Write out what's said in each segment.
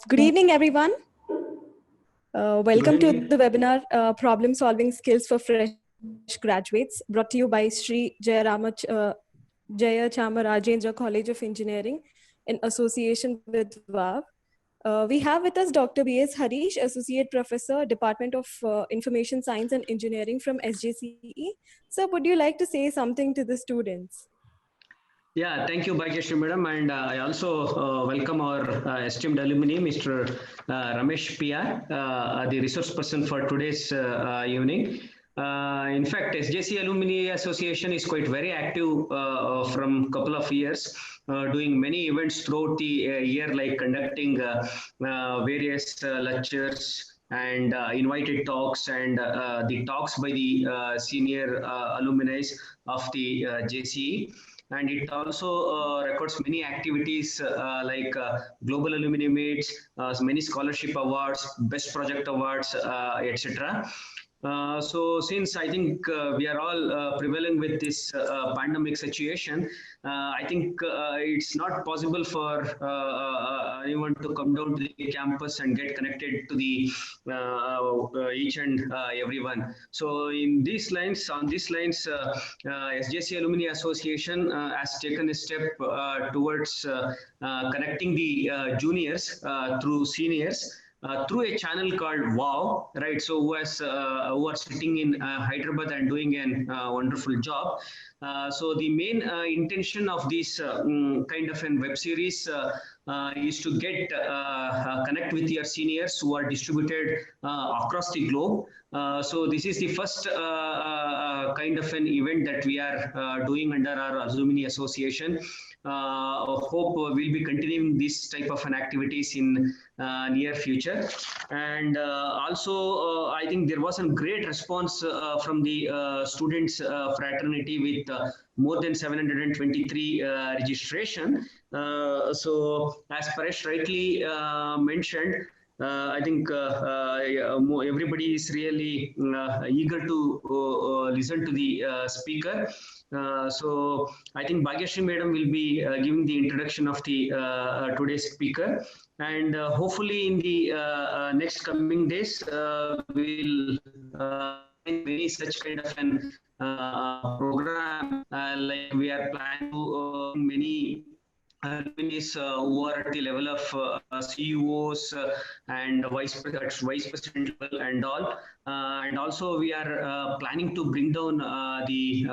Good evening, everyone. Good Welcome to evening. the webinar, Problem Solving Skills for Fresh Graduates, brought to you by Sri Jaya Chamarajendra College of Engineering in association with WAV. We have with us Dr. B.S. Harish, Associate Professor, Department of Information Science and Engineering from SJCE. Sir, would you like to say something to the students? Yeah, thank you, Bhagyashree Madam. And I also welcome our esteemed alumni, Mr. Ramesh PR, the resource person for today's evening. In fact, SJC Alumni Association is quite very active from couple of years, doing many events throughout the year, like conducting various lectures and invited talks and the talks by the senior alumni of the JCE. And it also records many activities like global alumni meets, many scholarship awards, best project awards, etc. So since I think we are all prevailing with this pandemic situation, I think it's not possible for anyone to come down to the campus and get connected to the each and everyone. So in these lines, on these lines, SJC Alumni Association has taken a step towards connecting the juniors through seniors through a channel called WOW, right? So who are sitting in Hyderabad and doing a wonderful job. So the main intention of this kind of a web series is to get connect with your seniors who are distributed across the globe. So this is the first kind of an event that we are doing under our alumni association. Hope we'll be continuing this type of an activities in near future. And also I think there was a great response from the students fraternity with more than 723 registration. So as Paresh rightly mentioned, I think everybody is really eager to listen to the speaker. So I think Bhagyashree Madam will be giving the introduction of the today's speaker, and hopefully in the next coming days we'll many such kind of an program like we are planning to many alumni who are at the level of CEOs and vice president level and all. And also we are planning to bring down the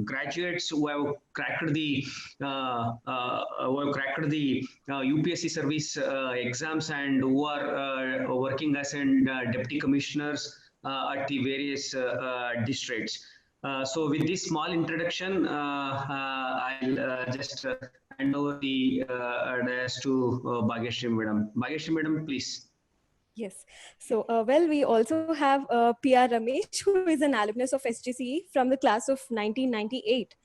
graduates who have cracked the UPSC service exams and who are working as an deputy commissioners at the various districts. So with this small introduction, I'll just hand over the dais to Bhagyashree Madam. Bhagyashree Madam, please. Yes. So, well, we also have PR Ramesh, who is an alumnus of SGCE from the class of 1998.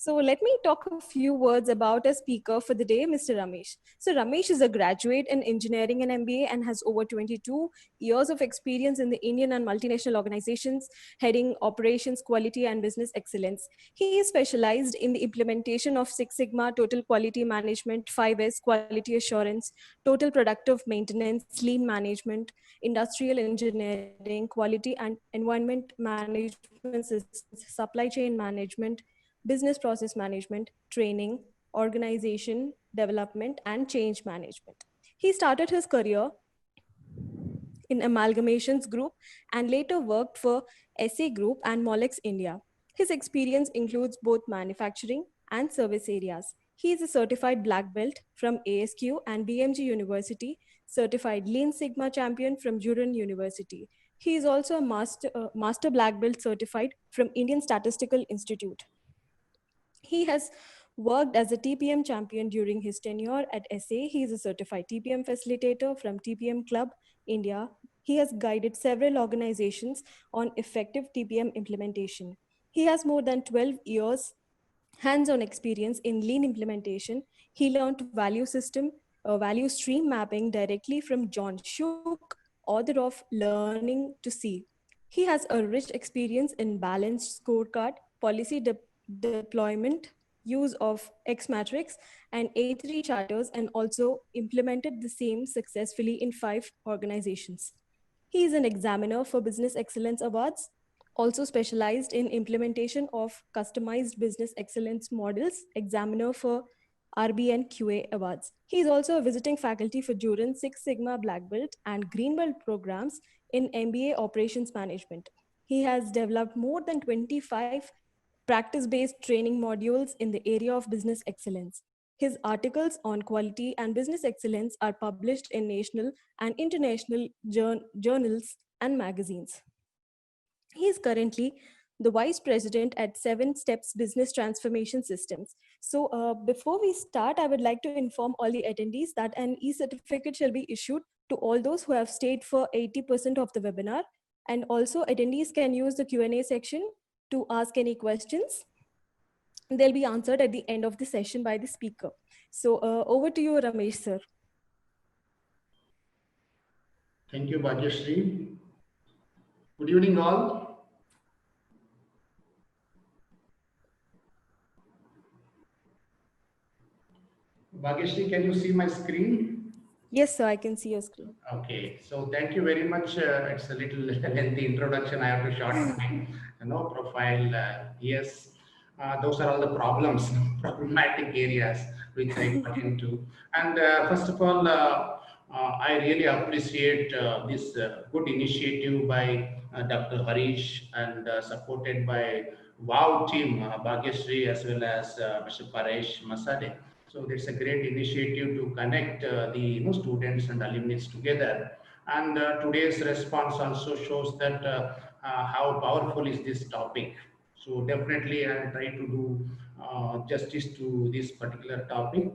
So let me talk a few words about a speaker for the day, Mr. Ramesh. So Ramesh is a graduate in engineering and MBA and has over 22 years of experience in the Indian and multinational organizations, heading operations, quality, and business excellence. He is specialized in the implementation of Six Sigma, total quality management, 5S, quality assurance, total productive maintenance, lean management, industrial engineering, quality and environment management systems, supply chain management, business process management, training, organization, development, and change management. He started his career in Amalgamations Group and later worked for SA Group and Molex India. His experience includes both manufacturing and service areas. He is a certified black belt from ASQ and BMG University, certified Lean Sigma champion from Juran University. He is also a master black belt certified from Indian Statistical Institute. He has worked as a TPM champion during his tenure at SA. He is a certified TPM facilitator from TPM Club India. He has guided several organizations on effective TPM implementation. He has more than 12 years hands-on experience in lean implementation. He learned value stream mapping directly from John Shook, author of Learning to See. He has a rich experience in balanced scorecard, policy deployment, use of X Matrix and A3 charters, and also implemented the same successfully in 5 organizations. He is an examiner for Business Excellence Awards, also specialized in implementation of customized business excellence models, examiner for RBN QA Awards. He is also a visiting faculty for Jurin Six Sigma Black Belt and Green Belt programs in MBA Operations Management. He has developed more than 25 practice-based training modules in the area of business excellence. His articles on quality and business excellence are published in national and international journals and magazines. He is currently the vice president at Seven Steps Business Transformation Systems. So, before we start, I would like to inform all the attendees that an e-certificate shall be issued to all those who have stayed for 80% of the webinar. And also, attendees can use the Q&A section to ask any questions. They'll be answered at the end of the session by the speaker. So, over to you, Ramesh, sir. Thank you, Bhagyashree. Good evening, all. Bhagyashree, can you see my screen? Yes, sir, I can see your screen. Okay, so thank you very much. It's a little lengthy introduction. I have to shorten my profile. Yes, those are all the problems, problematic areas which I got into. And first of all, I really appreciate this good initiative by Dr. Harish and supported by WOW team, Bhagyashree, as well as Mr. Paresh Masade. So it's a great initiative to connect the students and alumni together. And today's response also shows that how powerful is this topic. So definitely I'll try to do justice to this particular topic,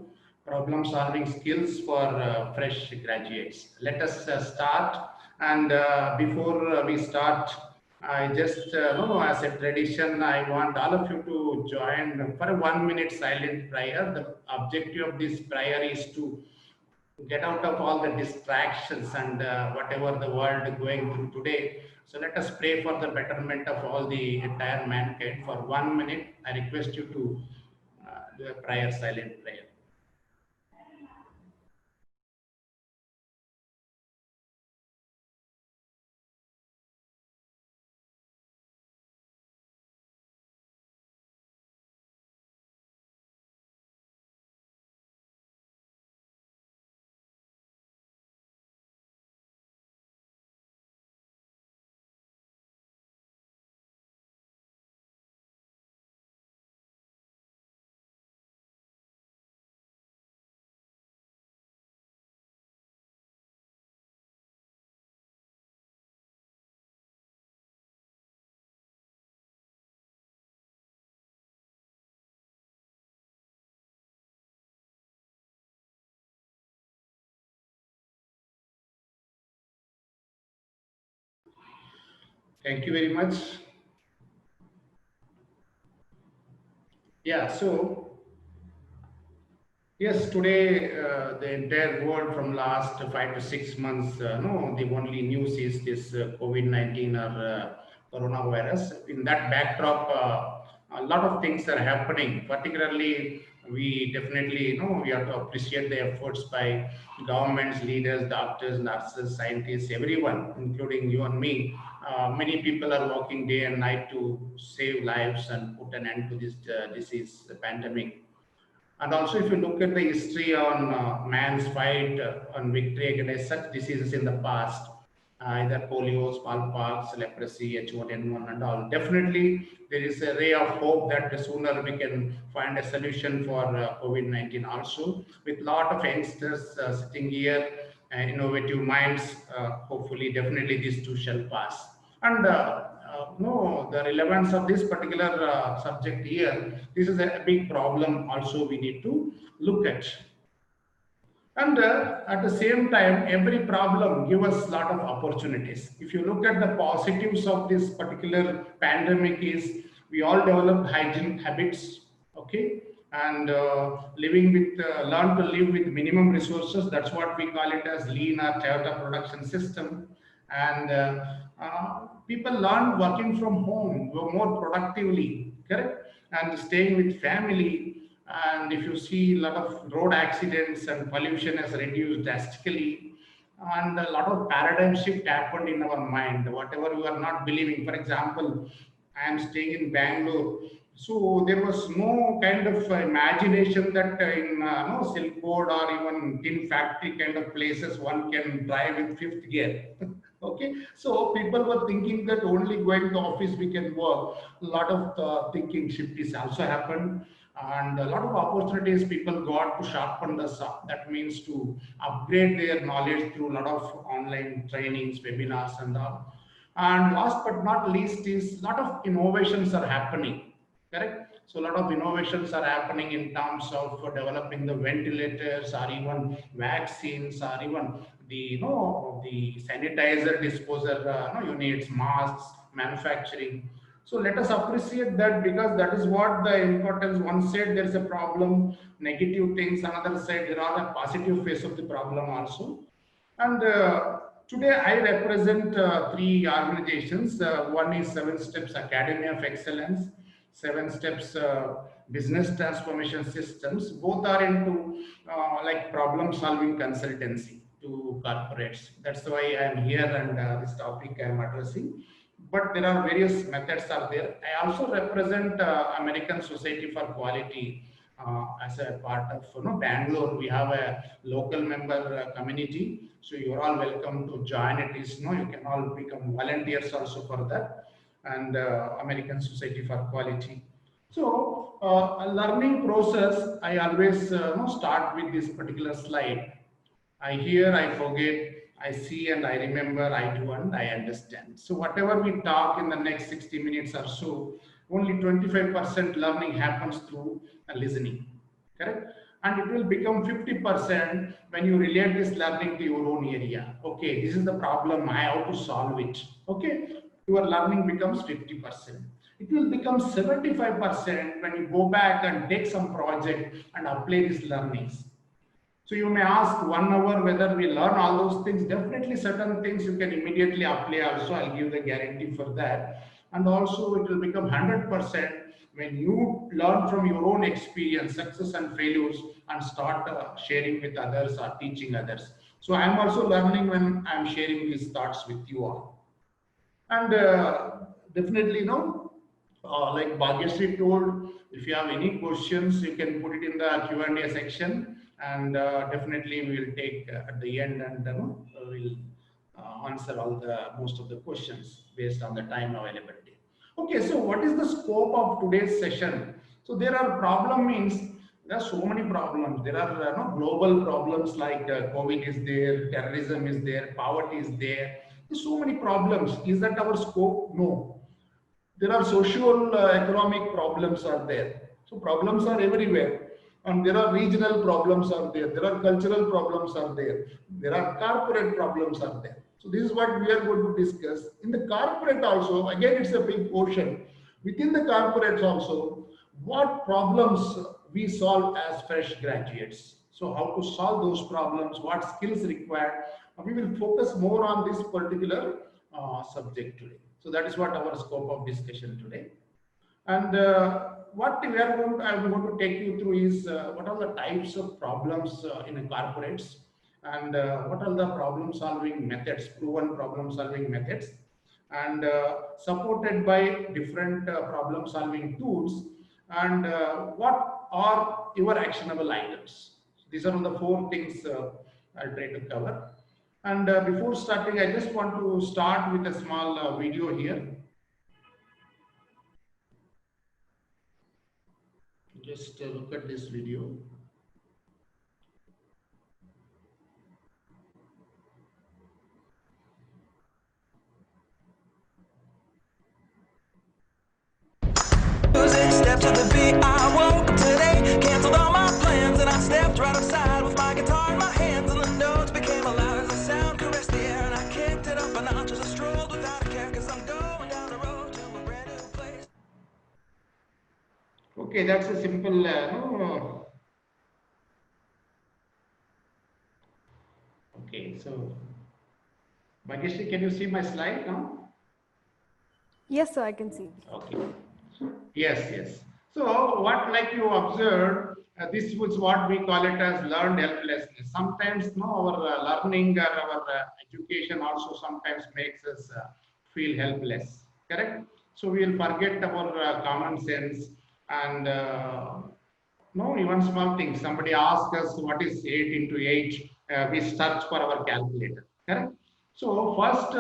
problem solving skills for fresh graduates. Let us start. And before we start, I just know, as a tradition, I want all of you to join for a 1 minute silent prayer. The objective of this prayer is to get out of all the distractions and whatever the world is going through today. So let us pray for the betterment of all the entire mankind. For 1 minute, I request you to do a prayer, silent prayer. Thank you very much. Yeah, so yes, today the entire world from last 5 to 6 months, no, the only news is this COVID-19 or coronavirus. In that backdrop, a lot of things are happening. Particularly, we definitely, we have to appreciate the efforts by governments, leaders, doctors, nurses, scientists, everyone, including you and me. Many people are working day and night to save lives and put an end to this disease, the pandemic. And also, if you look at the history on man's fight on victory against such diseases in the past, either polio, smallpox, leprosy, H1N1, and all, definitely there is a ray of hope that the sooner we can find a solution for COVID-19 also. With a lot of youngsters sitting here, innovative minds, hopefully, definitely these two shall pass. And no, the relevance of this particular subject here, this is a big problem also we need to look at. And at the same time, every problem gives us a lot of opportunities. If you look at the positives of this particular pandemic is we all developed hygiene habits, okay? And living with, learn to live with minimum resources. That's what we call it as lean or Toyota production system. And people learn working from home more productively, correct? And staying with family. And if you see, a lot of road accidents and pollution has reduced drastically, and a lot of paradigm shift happened in our mind. Whatever we are not believing, for example, I am staying in Bangalore, so there was no kind of imagination that in no silk board or even tin factory kind of places one can drive in fifth gear. Okay, so people were thinking that only going to office we can work. A lot of thinking shift is also happened, and a lot of opportunities people got to sharpen the that means to upgrade their knowledge through a lot of online trainings, webinars, and all. And last but not least is a lot of innovations are happening. Correct. So a lot of innovations are happening in terms of developing the ventilators or even vaccines or even the the sanitizer disposal units, masks, manufacturing. So let us appreciate that, because that is what the importance. One said there is a problem, negative things. Another said there are the positive face of the problem also. And today I represent three organizations. One is Seven Steps Academy of Excellence, Seven Steps Business Transformation Systems. Both are into like problem solving consultancy to corporates. That's why I am here, and this topic I am addressing. But there are various methods are there. I also represent American Society for Quality as a part of Bangalore. We have a local member community, so you are all welcome to join it. Is you can all become volunteers also for that, and American Society for Quality. So a learning process, I always start with this particular slide. I hear, I forget, I see and I remember, I do and I understand. So whatever we talk in the next 60 minutes or so, only 25% learning happens through listening, correct? And it will become 50% when you relate this learning to your own area. Okay, this is the problem, I have to solve it. Okay, your learning becomes 50%. It will become 75% when you go back and take some project and apply these learnings. So you may ask 1 hour whether we learn all those things. Definitely certain things you can immediately apply also. I'll give the guarantee for that. And also it will become 100% when you learn from your own experience, success and failures, and start sharing with others or teaching others. So I'm also learning when I'm sharing these thoughts with you all. And definitely, like Bhagyashree told, if you have any questions, you can put it in the Q&A section, and definitely we will take at the end, and we'll answer all the most of the questions based on the time availability. Okay, so what is the scope of today's session? So there are problem means there are so many problems. There are global problems like COVID is there, terrorism is there, poverty is there. There's so many problems. Is that our scope? No. There are social economic problems are there. So problems are everywhere. And there are regional problems are there. There are cultural problems are there. There are corporate problems are there. So this is what we are going to discuss. In the corporate also, again, it's a big portion. Within the corporates also, what problems we solve as fresh graduates. So how to solve those problems, what skills required. We will focus more on this particular subject today. So that is what our scope of discussion today. And what we are going to, I'm going to take you through is what are the types of problems in corporates, and what are the problem solving methods, proven problem solving methods, and supported by different problem solving tools, and what are your actionable items. These are the four things I'll try to cover. And before starting, I just want to start with a small video here. Just look at this video. Step to the beat, I woke up today, canceled all my plans, and I stepped right outside with my guitar in my hands, and the notes became loud as the sound caressed the air, and I kicked it up a notch as I strolled without a care, cause I'm going down the road to a brand new place. Okay, that's a simple okay, so Bhagyashree, can you see my slide now? Yes, sir, I can see. Okay. Yes, yes. So what like you observed, this was what we call it as learned helplessness. Sometimes no, our learning or our education also sometimes makes us feel helpless. Correct? So we will forget our common sense and no, even small things. Somebody asks us what is 8 into 8. We search for our calculator. Correct? So first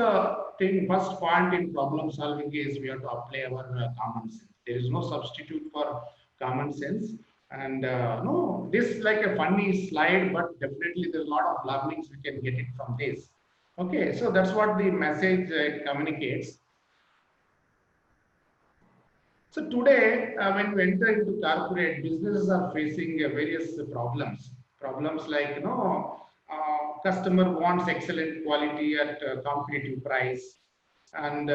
point in problem solving is we have to apply our common sense. There is no substitute for common sense. And no, this is like a funny slide, but definitely there's a lot of learnings we can get it from this. Okay, so that's what the message communicates. So today, when you enter into corporate, businesses are facing various problems. Problems like, customer wants excellent quality at competitive price and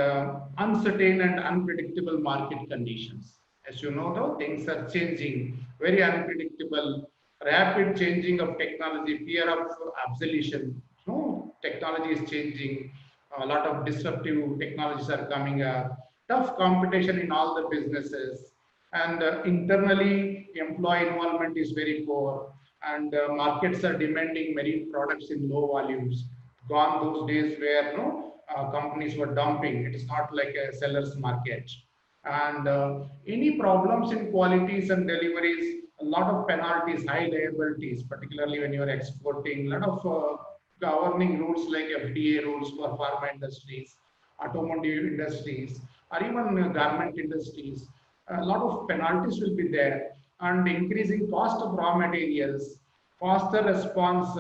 uncertain and unpredictable market conditions. As you know, though, things are changing, very unpredictable, rapid changing of technology, fear of obsolescence. No, technology is changing. A lot of disruptive technologies are coming up. Tough competition in all the businesses, and internally, employee involvement is very poor, and markets are demanding many products in low volumes. Gone those days where no companies were dumping. It is not like a seller's market. And any problems in qualities and deliveries, a lot of penalties, high liabilities, particularly when you are exporting, a lot of governing rules like FDA rules for pharma industries, automotive industries, or even garment industries. A lot of penalties will be there, and increasing cost of raw materials, faster response,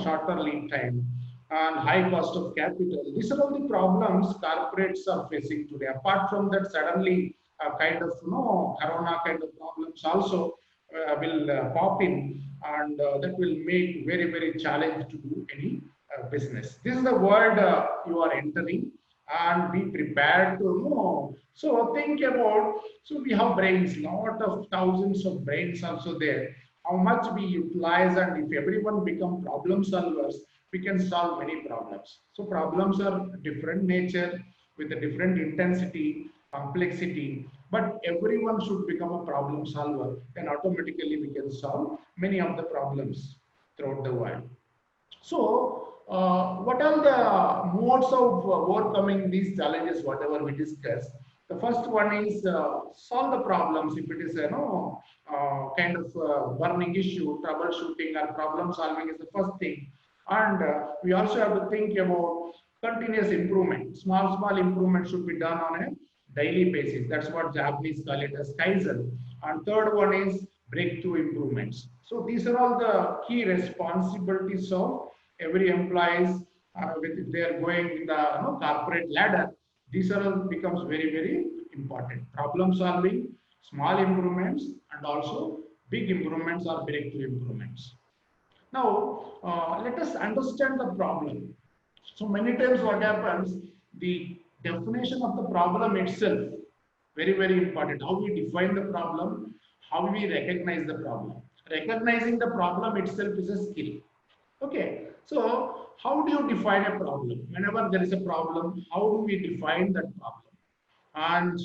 shorter lead time, and high cost of capital. These are all the problems corporates are facing today. Apart from that, suddenly kind of corona kind of problems also will pop in, and that will make very challenge to do any business. This is the world you are entering, and be prepared to know. So think about. So we have brains, lot of thousands of brains also there. How much we utilize, and if everyone become problem solvers, we can solve many problems. So problems are different nature with a different intensity, complexity, but everyone should become a problem solver. Then automatically we can solve many of the problems throughout the world. So, what are the modes of overcoming these challenges, whatever we discussed? The first one is solve the problems. If it is kind of burning issue, troubleshooting or problem solving is the first thing. And we also have to think about continuous improvement. Small improvements should be done on a daily basis. That's what Japanese call it as Kaizen. And third one is breakthrough improvements. So these are all the key responsibilities of every employees if they are going in the corporate ladder. These are all becomes very important. Problem solving, small improvements, and also big improvements or breakthrough improvements. Now, let us understand the problem. So many times what happens, the definition of the problem itself, very important. How we define the problem, how we recognize the problem. Recognizing the problem itself is a skill. Okay, so how do you define a problem? Whenever there is a problem, how do we define that problem? And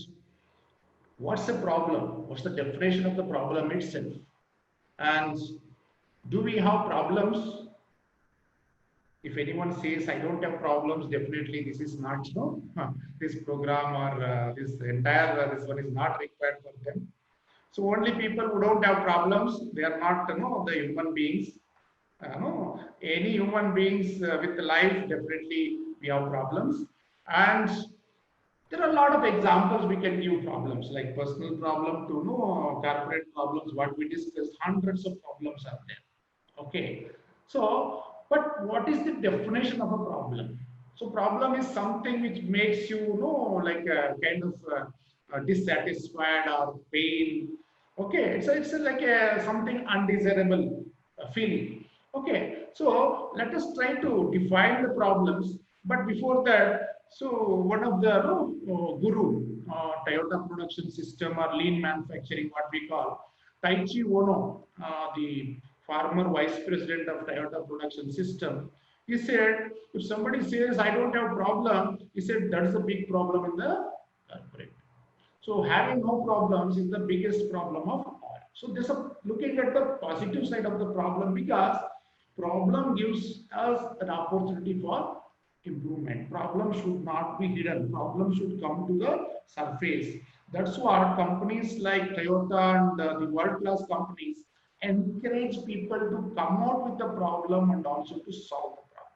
what's the problem? What's the definition of the problem itself? And do we have problems? If anyone says I don't have problems, definitely this is not this program or this entire this one is not required for them. So only people who don't have problems, they are not the human beings. No, any human beings with life, definitely we have problems. And there are a lot of examples we can give problems, like personal problem to corporate problems. What we discussed, hundreds of problems are there. Okay, so but what is the definition of a problem? So problem is something which makes you like a kind of dissatisfied or pain. Okay, so it's like something undesirable feeling. Okay, so let us try to define the problems. But before that, so one of the guru, Toyota Production System or lean manufacturing, what we call, Taichi Ono, the former vice president of Toyota Production System, he said, if somebody says I don't have problem, he said that's a big problem in the corporate. So having no problems is the biggest problem of all. So this is looking at the positive side of the problem, because problem gives us an opportunity for improvement. Problem should not be hidden. Problem should come to the surface. That's why companies like Toyota and the world-class companies encourage people to come out with the problem and also to solve the problem.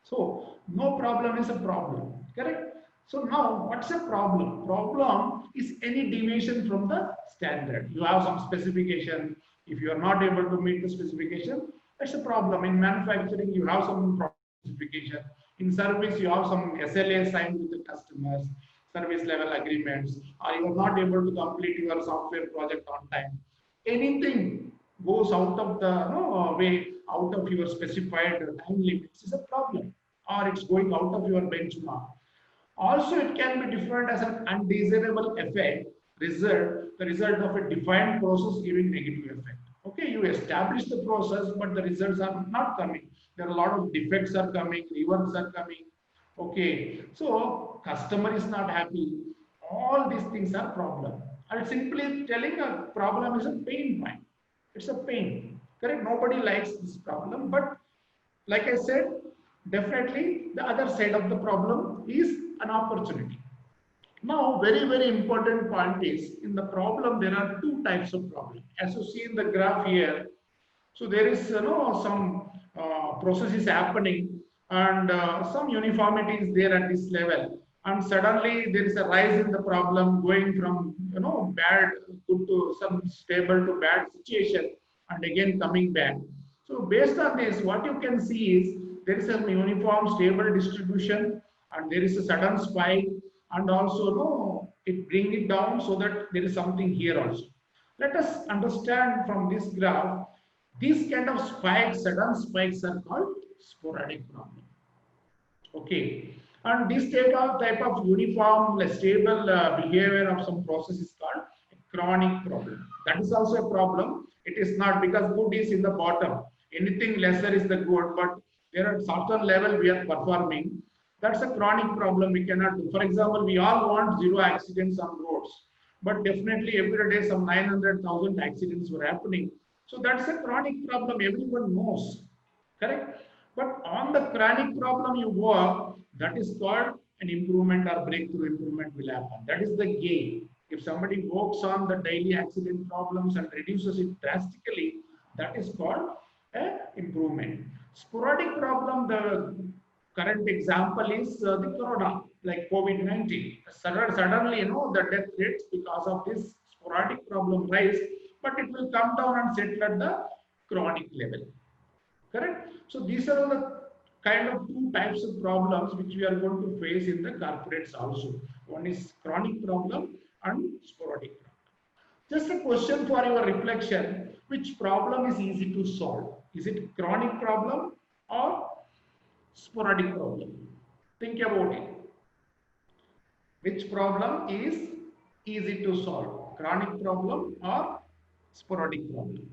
So no problem is a problem, correct? So now what's a problem? Problem is any deviation from the standard. You have some specification. If you are not able to meet the specification, that's a problem. In manufacturing, you have some specification. In service, you have some SLA signed with the customers, service level agreements, or you are not able to complete your software project on time. Anything goes out of the way, out of your specified time limits is a problem, or it's going out of your benchmark. Also, it can be defined as an undesirable effect, the result of a defined process giving negative effect. Okay, you establish the process, but the results are not coming. There are a lot of defects are coming, reworks are coming. Okay, so customer is not happy. All these things are problem. I'm simply telling a problem is a pain point. It's a pain. Correct? Nobody likes this problem, but like I said, definitely the other side of the problem is an opportunity. Now, very important point is, in the problem there are two types of problem. As you see in the graph here, so there is some process is happening, and some uniformity is there at this level, and suddenly there is a rise in the problem, going from bad good to some stable to bad situation, and again coming back. So based on this, what you can see is there is a uniform stable distribution, and there is a sudden spike, and also it bring it down, so that there is something here also. Let us understand from this graph, these kind of spikes, sudden spikes, are called sporadic problem. Okay, and this type of uniform stable behavior of some process is called a chronic problem. That is also a problem. It is not, because good is in the bottom, anything lesser is the good, but there are certain level we are performing. That's a chronic problem we cannot do. For example, we all want zero accidents on roads, but definitely every day some 900,000 accidents were happening. So that's a chronic problem, everyone knows, correct? But on the chronic problem you work, that is called an improvement or breakthrough improvement will happen. That is the gain. If somebody works on the daily accident problems and reduces it drastically, that is called an improvement. Sporadic problem, the current example is the corona, like COVID-19. Suddenly, the death rates because of this sporadic problem rise, but it will come down and settle at the chronic level. Correct? So these are the kind of two types of problems which we are going to face in the corporates also. One is chronic problem and sporadic problem. Just a question for your reflection, which problem is easy to solve? Is it chronic problem or sporadic problem? Think about it. Which problem is easy to solve? Chronic problem or sporadic problem?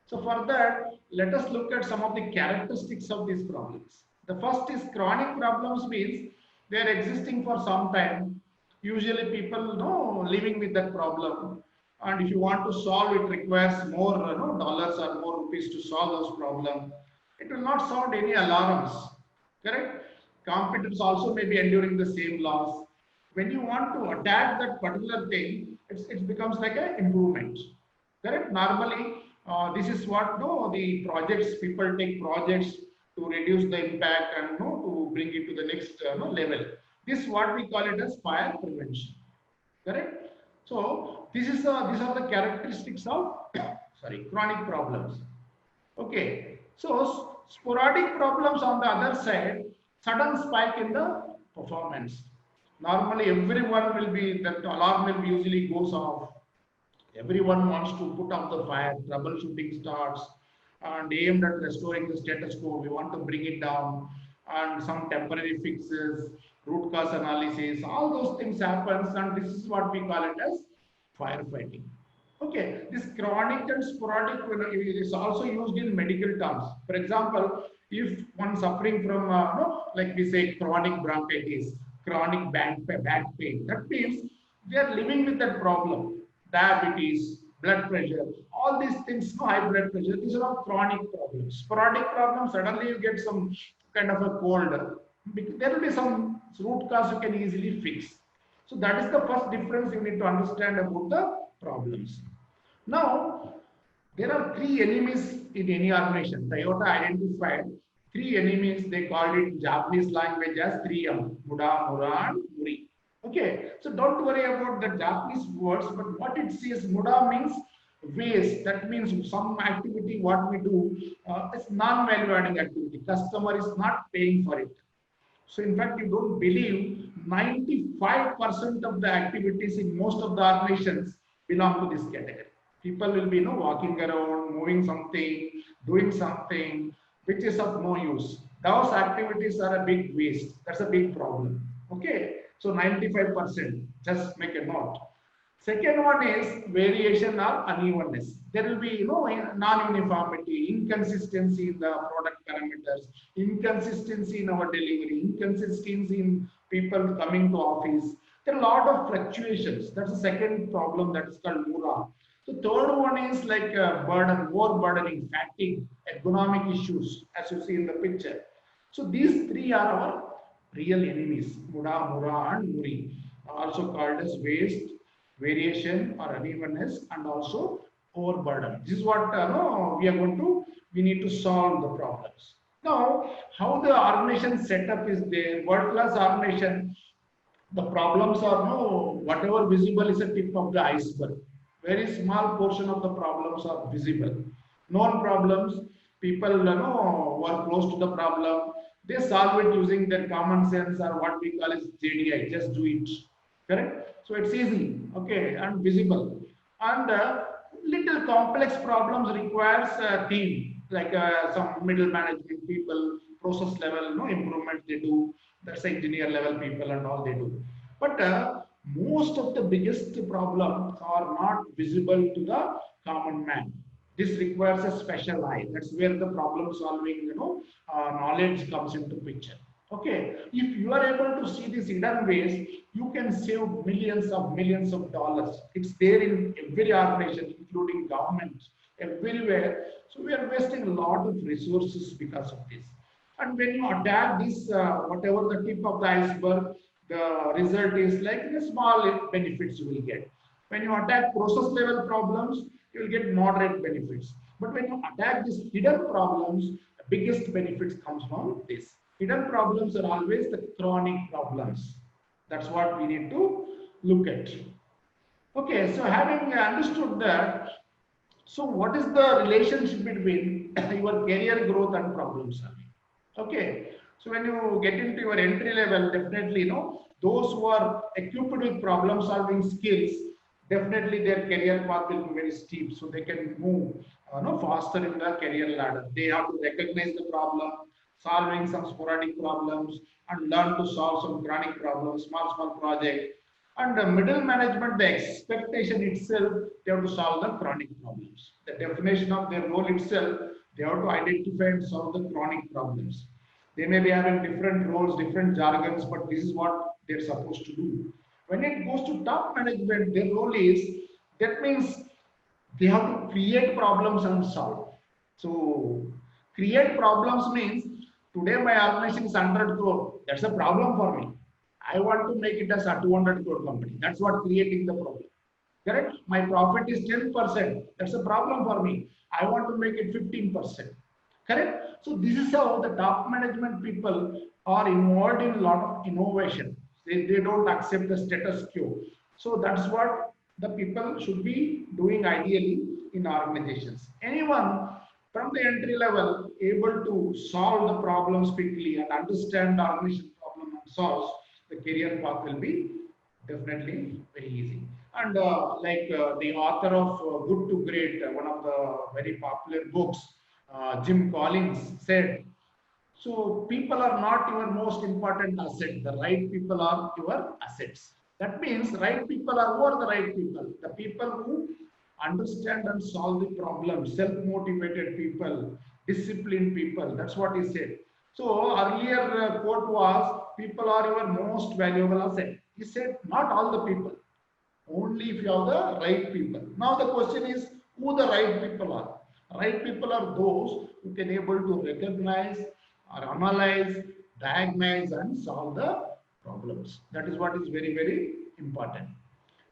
So for that, let us look at some of the characteristics of these problems. The first is chronic problems means they are existing for some time. Usually people know living with that problem. And if you want to solve it, requires more dollars or more rupees to solve those problems. It will not sound any alarms. Correct? Competitors also may be enduring the same loss. When you want to attack that particular thing, it becomes like an improvement. Correct? Normally, this is what the projects, people take projects to reduce the impact and to bring it to the next level. This is what we call it as fire prevention. Correct? So these are the characteristics of chronic problems. Okay. So sporadic problems on the other side, sudden spike in the performance. Normally everyone will be, that alarm will usually goes off. Everyone wants to put out the fire, troubleshooting starts, and aimed at restoring the status quo. We want to bring it down, and some temporary fixes, root cause analysis, all those things happens, and this is what we call it as firefighting. Okay, this chronic and sporadic is also used in medical terms. For example, if one suffering from, like we say, chronic bronchitis, chronic back pain, that means they are living with that problem. Diabetes, blood pressure, all these things, no, high blood pressure, these are all chronic problems. Sporadic problems, suddenly you get some kind of a cold. There will be some root cause you can easily fix. So that is the first difference you need to understand about the problems. Now, there are three enemies in any organization. Toyota identified three enemies. They called it in Japanese language as 3M: Muda, Mura, and Muri. Okay, so don't worry about the Japanese words, but what it says, Muda means waste. That means some activity what we do is non-value adding activity. Customer is not paying for it. So in fact, you don't believe 95% of the activities in most of the organizations belong to this category. People will be, walking around, moving something, doing something, which is of no use. Those activities are a big waste. That's a big problem. Okay. So 95%, just make a note. Second one is variation or unevenness. There will be, non-uniformity, inconsistency in the product parameters, inconsistency in our delivery, inconsistency in people coming to office. There are a lot of fluctuations. That's the second problem that is called Mura. The third one is like burden, overburdening, fatigue, ergonomic issues, as you see in the picture. So these three are our real enemies, Muda, Mura, and Muri, also called as waste, variation or unevenness, and also overburden. This is what we need to solve the problems. Now, how the organization setup is there, world-class organization, the problems are whatever visible is a tip of the iceberg. Very small portion of the problems are visible. Known problems, people who are close to the problem, they solve it using their common sense or what we call as JDI, just do it. Correct? So it's easy, okay, and visible. And little complex problems requires a team, like some middle management people, process level improvement they do, that's engineer level people and all they do. But most of the biggest problems are not visible to the common man. This requires a special eye. That's where the problem solving, knowledge comes into picture. Okay, if you are able to see these hidden ways, you can save millions of dollars. It's there in every organization, including governments, everywhere. So we are wasting a lot of resources because of this. And when you attack this, whatever the tip of the iceberg, the result is like the small benefits you will get. When you attack process level problems, you will get moderate benefits. But when you attack these hidden problems, the biggest benefits comes from this. Hidden problems are always the chronic problems. That's what we need to look at. Okay, so having understood that, so what is the relationship between your career growth and problem solving? Okay, so when you get into your entry level, definitely, those who are equipped with problem solving skills, definitely their career path will be very steep, so they can move faster in the career ladder. They have to recognize the problem, solving some sporadic problems, and learn to solve some chronic problems, small project. And the middle management, the expectation itself, they have to solve the chronic problems. The definition of their role itself, they have to identify and solve the chronic problems. They may be having different roles, different jargons, but this is what they're supposed to do. When it goes to top management, their role is, that means they have to create problems and solve. So create problems means, today my organization is 100 crore. That's a problem for me. I want to make it as a 200 crore company. That's what creating the problem. Correct? My profit is 10%. That's a problem for me. I want to make it 15%. Correct? So this is how the top management people are involved in a lot of innovation. They don't accept the status quo. So that's what the people should be doing ideally in organizations. Anyone from the entry level able to solve the problems quickly and understand the organization problem and solve, the career path will be definitely very easy. And the author of Good to Great, one of the very popular books, Jim Collins said, so people are not your most important asset. The right people are your assets. That means right people are who are the right people? The people who understand and solve the problem, self-motivated people, disciplined people. That's what he said. So earlier quote was, people are your most valuable asset. He said, not all the people. Only if you have the right people. Now the question is who the right people are. Right people are those who can able to recognize or analyze, diagnose and solve the problems. That is what is very, very important.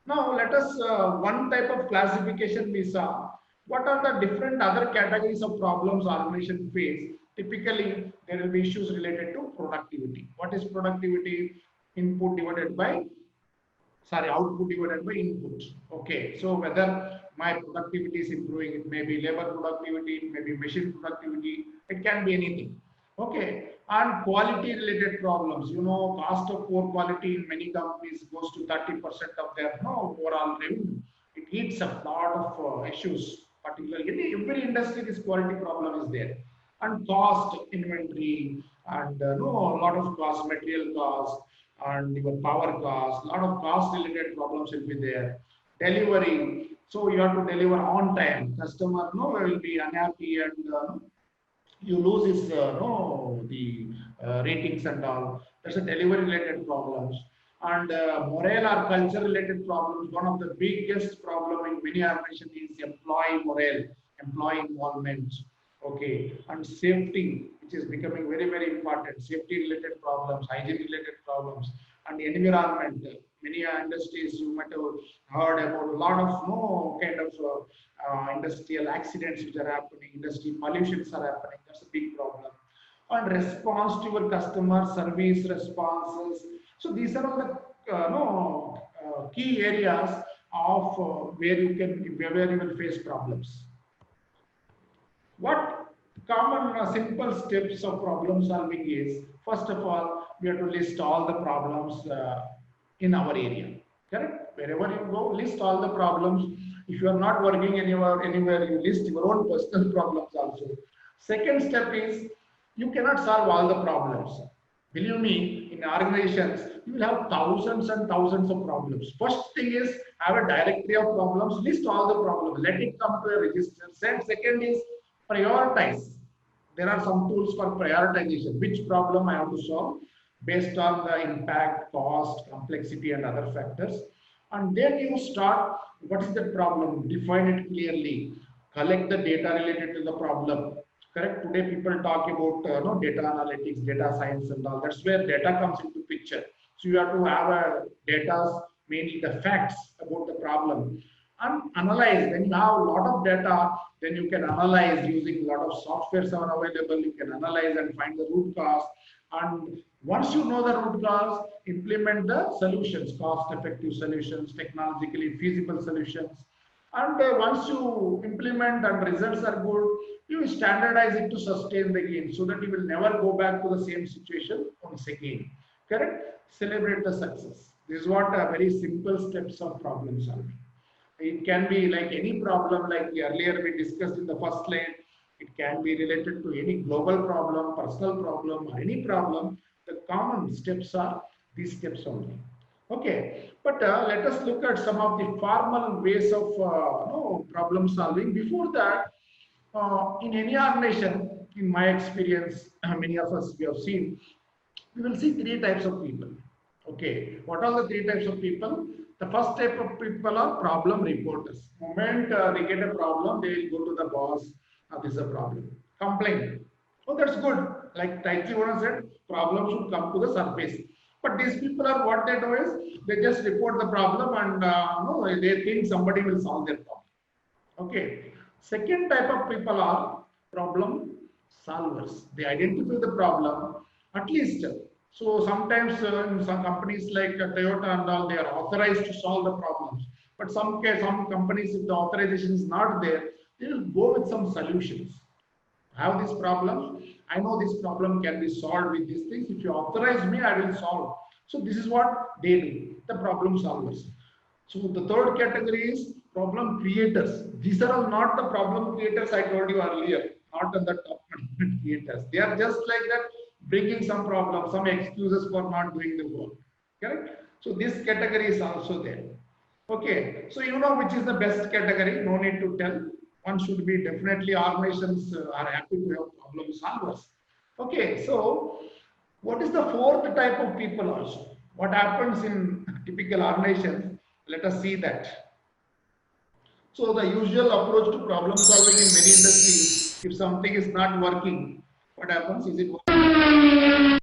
Now let us, one type of classification we saw. What are the different other categories of problems organization face? Typically, there will be issues related to productivity. What is productivity? Input divided by, sorry, output divided by input. Okay, so whether my productivity is improving, it may be labor productivity, it may be machine productivity, it can be anything. Okay, and quality related problems, you know, cost of poor quality in many companies goes to 30% of their overall revenue. It eats a lot of issues, particularly in every industry. This quality problem is there, and cost, inventory, and a lot of cost, material cost, and your power cost, lot of cost related problems will be there. Delivery, so you have to deliver on time. Customer will be unhappy, and you lose his no the ratings and all. That's a delivery related problems. And morale or culture related problems. One of the biggest problem in many organizations is employee morale, employee involvement. Okay, and safety, which is becoming very, very important. Safety related problems, hygiene related problems, and environment. Many industries you might have heard about a lot of kind of industrial accidents which are happening, industry pollutions are happening. That's a big problem. And response to your customer service responses. So these are all the key areas of where you will face problems. What common simple steps of problem solving is, first of all, we have to list all the problems in our area. Correct? Wherever you go, list all the problems. If you are not working anywhere, you list your own personal problems also. Second step is, you cannot solve all the problems. Believe me, in organizations, you will have thousands and thousands of problems. First thing is, have a directory of problems, list all the problems, let it come to a register. Second is, prioritize. There are some tools for prioritization. Which problem I have to solve based on the impact, cost, complexity, and other factors. And then you start, what is the problem? Define it clearly. Collect the data related to the problem. Correct? Today people talk about data analytics, data science and all. That's where data comes into picture. So you have to have data, mainly the facts about the problem. And analyze. When you have a lot of data, then you can analyze using a lot of softwares are available. You can analyze and find the root cause. And once you know the root cause, implement the solutions, cost-effective solutions, technologically feasible solutions. And once you implement and results are good, you standardize it to sustain the gain so that you will never go back to the same situation once again. Correct? Celebrate the success. This is what very simple steps of problem solving. It can be like any problem, like earlier we discussed in the first slide. It can be related to any global problem, personal problem, or any problem. The common steps are these steps only. Okay, but let us look at some of the formal ways of problem solving. Before that, in any organization, in my experience, many of us we have seen, we will see three types of people. Okay, what are the three types of people? The first type of people are problem reporters. The moment they get a problem, they will go to the boss. This is a problem. Complain. Oh, that's good. Like Taichi Oda said, problem should come to the surface. But these people are, what they do is, they just report the problem and they think somebody will solve their problem. Okay. Second type of people are problem solvers. They identify the problem, at least. So sometimes in some companies like Toyota and all, they are authorized to solve the problems. But some companies, if the authorization is not there, they will go with some solutions. I have this problem. I know this problem can be solved with these things. If you authorize me, I will solve. So this is what they do, the problem solvers. So the third category is problem creators. These are all not the problem creators I told you earlier, not on the top creators. They are just like that, bringing some problem, some excuses for not doing the work. Correct? So this category is also there. Okay. So you know which is the best category. No need to tell. One should be definitely, organizations are happy to have problem solvers. Okay. So what is the fourth type of people also? What happens in typical organizations? Let us see that. So the usual approach to problem solving in many industries, if something is not working, what happens? Is it working?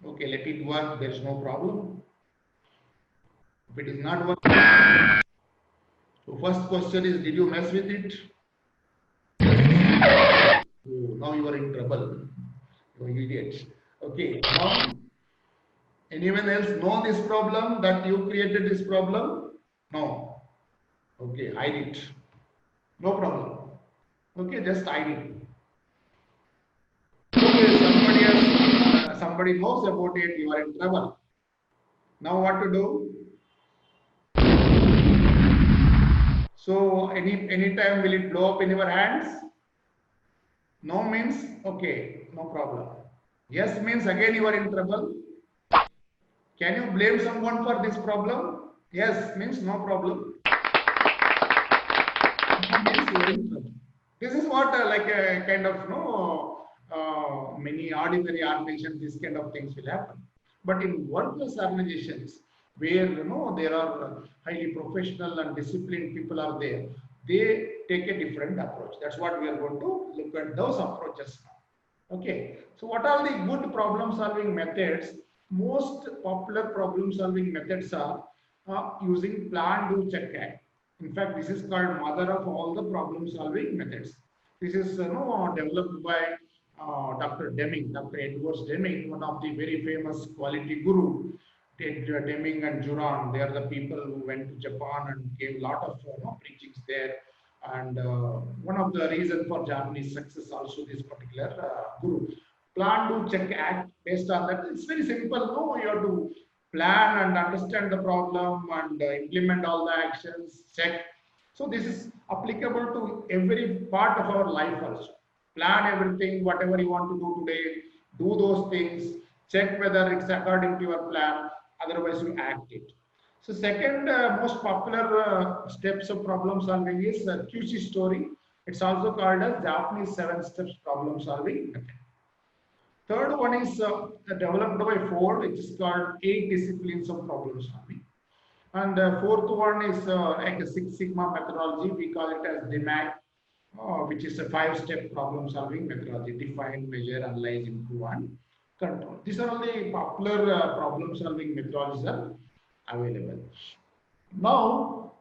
Okay, let it work, there is no problem. If it is not working, so first question is, did you mess with it? Oh, now you are in trouble. You idiot. Okay, now anyone else know this problem, that you created this problem? No. Okay, hide it. No problem. Okay, just hide it. Okay, somebody knows about it, you are in trouble. Now what to do? So anytime will it blow up in your hands? No means okay, no problem. Yes means again you are in trouble. Can you blame someone for this problem? Yes means no problem. No means you are in trouble. This is what like a kind of many ordinary organizations, this kind of things will happen. But in workplace organizations where there are highly professional and disciplined people are there, they take a different approach. That's what we are going to look at, those approaches now. Okay, so what are the good problem solving methods? Most popular problem solving methods are using plan, do, check, act. In fact, this is called mother of all the problem solving methods. This is developed by Dr. Deming, Dr. Edwards Deming, one of the very famous quality guru. Deming and Juran, they are the people who went to Japan and gave a lot of preachings there. And one of the reasons for Japanese success also this particular guru. Plan, do, check, act. Based on that, it's very simple. No, you have to plan and understand the problem and implement all the actions, check. So this is applicable to every part of our life also. Plan everything, whatever you want to do today, do those things, check whether it's according to your plan, otherwise you act it. So second most popular steps of problem solving is QC story. It's also called as Japanese 7 steps problem solving method. Third one is developed by Ford, which is called 8 disciplines of problem solving. And fourth one is like a 6 Sigma methodology. We call it as DMAC, which is a 5-step problem solving methodology: define, measure, analyze, improve, and control. These are all the popular problem solving methodologies are available. Now,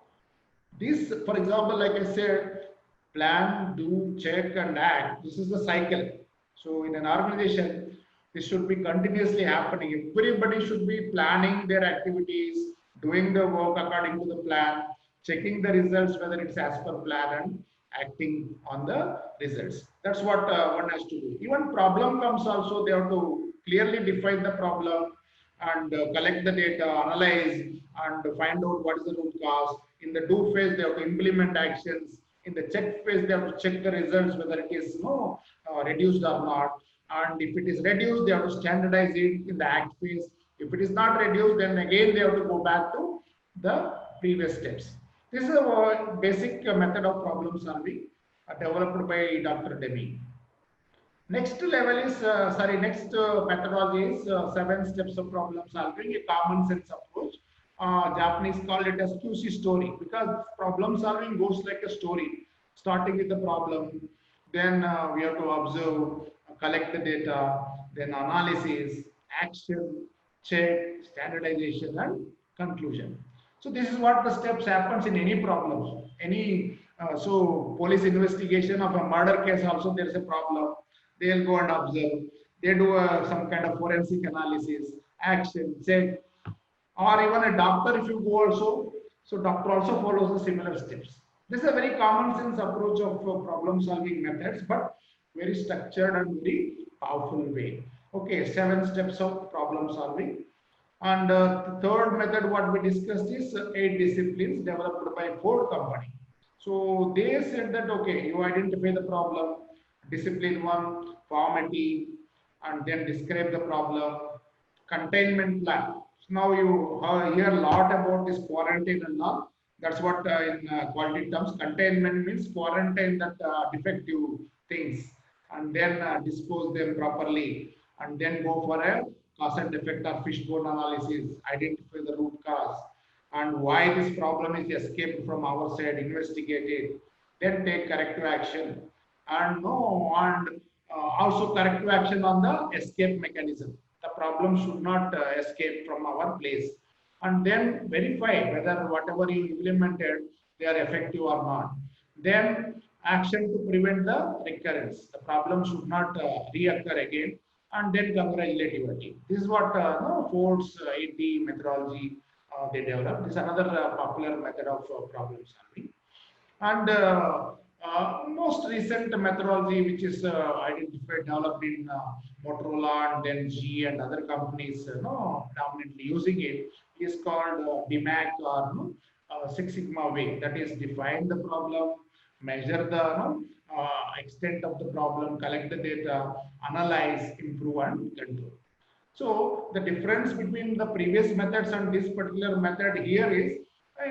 this, for example, like I said, plan, do, check, and act. This is the cycle. So in an organization, this should be continuously happening. Everybody should be planning their activities, doing the work according to the plan, checking the results whether it's as per plan, and acting on the results. That's what one has to do. Even problem comes also, they have to clearly define the problem and collect the data, analyze, and find out what is the root cause. In the do phase, they have to implement actions. In the check phase, they have to check the results whether it is reduced or not. And if it is reduced, they have to standardize it in the act phase. If it is not reduced, then again they have to go back to the previous steps. This is a basic method of problem solving developed by Dr. Deming. Next level is, next methodology is 7 steps of problem solving, a common sense approach. Japanese call it as QC story, because problem solving goes like a story, starting with the problem. Then we have to observe, collect the data, then analysis, action, check, standardization, and conclusion. So this is what the steps happens in any problems. So police investigation of a murder case also, there is a problem. They'll go and observe. They do some kind of forensic analysis, action, check. Or even a doctor, if you go also, so doctor also follows the similar steps. This is a very common sense approach of problem solving methods, but very structured and very powerful way. Okay, 7 steps of problem solving. And the third method what we discussed is 8 disciplines developed by Ford company. So they said that, okay, you identify the problem, discipline 1, form a team, and then describe the problem, containment plan. So now you hear a lot about this quarantine and all. That's what in quality terms, containment means quarantine that defective things, and then dispose them properly, and then go for a cause and effect or fishbone analysis, identify the root cause. and why this problem is escaped from our side, investigate it, then take corrective action, and no, and also corrective action on the escape mechanism. The problem should not escape from our place, and then verify whether whatever you implemented they are effective or not. Then action to prevent the recurrence. The problem should not reoccur again, and then congratulativity. This is what no, Ford's 80 methodology they developed. This is another popular method of problem solving. And most recent methodology, which is identified, developed in Motorola and then G and other companies, no, dominantly using it, is called DMAC or no, Six Sigma way. That is, define the problem, measure the extent of the problem, collect the data, analyze, improve, and control. So the difference between the previous methods and this particular method here is,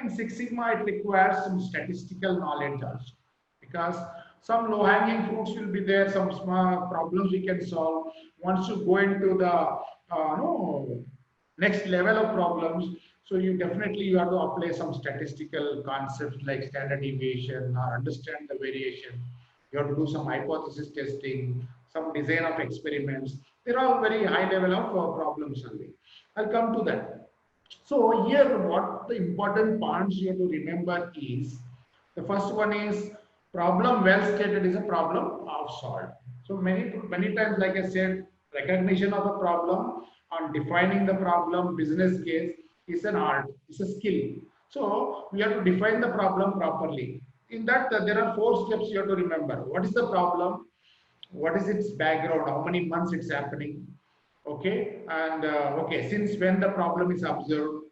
in Six Sigma, it requires some statistical knowledge also, because some low-hanging fruits will be there, some small problems we can solve. Once you go into the no, next level of problems, so you have to apply some statistical concepts like standard deviation or understand the variation. You have to do some hypothesis testing, some design of experiments. They're all very high level of problem solving. I'll come to that. So here, what the important points you have to remember is, the first one is problem well stated is a problem of solved. So many times, like I said, recognition of a problem and defining the problem, business case is an art, it's a skill. So we have to define the problem properly. In that, there are 4 steps you have to remember. What is the problem? What is its background? How many months it's happening? Okay, and okay, since when the problem is observed,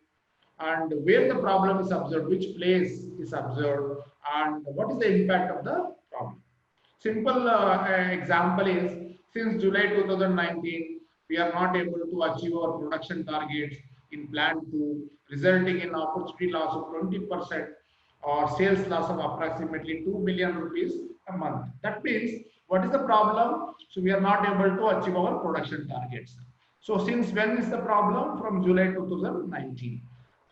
and where the problem is observed, which place is observed, and what is the impact of the problem. Simple example is, since July 2019, we are not able to achieve our production targets in plant 2, resulting in opportunity loss of 20% or sales loss of approximately 2 million rupees a month. That means, what is the problem? So we are not able to achieve our production targets. So since when is the problem? From July 2019.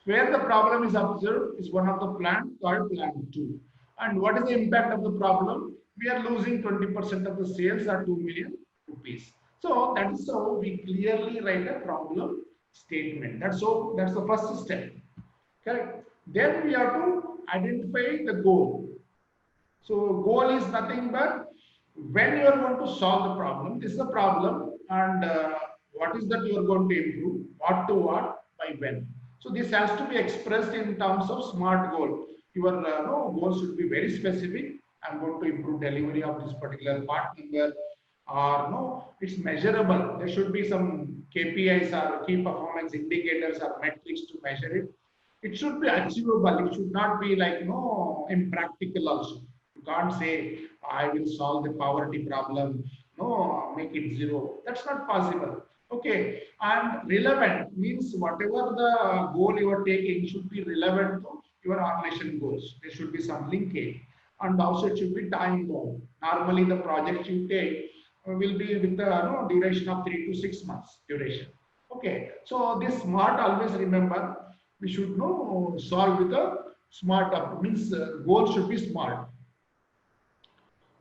Where the problem is observed is one of the plant called plant 2. And what is the impact of the problem? We are losing 20% of the sales or 2 million rupees. So that is how we clearly write a problem statement. That's the first step. Correct. Then we have to identify the goal. So goal is nothing but when you are going to solve the problem, this is the problem, and what is that you are going to improve, what to what, by when. So this has to be expressed in terms of SMART goal. Your goal should be very specific. I'm going to improve delivery of this particular part number, or no, it's measurable. There should be some KPIs or key performance indicators or metrics to measure it. It should be achievable. It should not be like impractical also. You can't say I will solve the poverty problem. No, make it 0. That's not possible. Okay, and relevant means whatever the goal you are taking should be relevant to your organization goals. There should be some linkage, and also it should be time bound. Normally, the project you take will be with the duration of 3 to 6 months duration. Okay, so this SMART, always remember, we should solve with a SMART means goal should be SMART.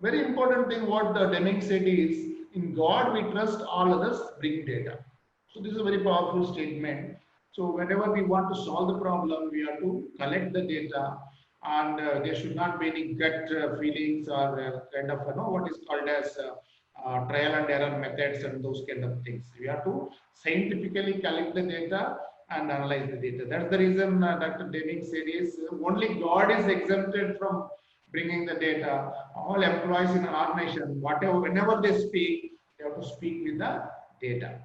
Very important thing what the Deming said is, in God we trust, all others bring data. So this is a very powerful statement. So whenever we want to solve the problem, we have to collect the data, and there should not be any gut feelings or kind of what is called as trial and error methods and those kind of things. We have to scientifically collect the data and analyze the data. That's the reason Dr. Deming said is only God is exempted from bringing the data. All employees in an organization, whenever they speak, they have to speak with the data.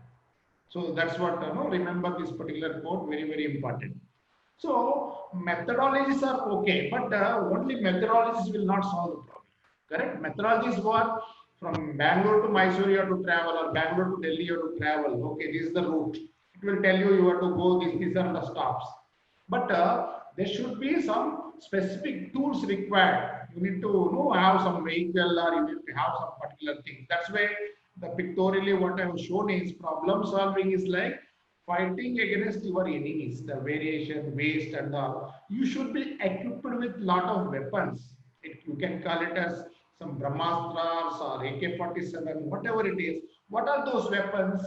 So that's what remember this particular quote, very, very important. So methodologies are okay, but only methodologies will not solve the problem. Correct? Methodologies what? From Bangalore to Mysore you have to travel, or Bangalore to Delhi you have to travel. Okay, this is the route. It will tell you have to go, these are the stops. But there should be some specific tools required. You need to have some vehicle, or you need to have some particular thing. That's why the pictorially what I have shown is problem solving is like fighting against your enemies, the variation, waste, and all. You should be equipped with lot of weapons. You can call it as some Brahmastras or AK-47, whatever it is. What are those weapons?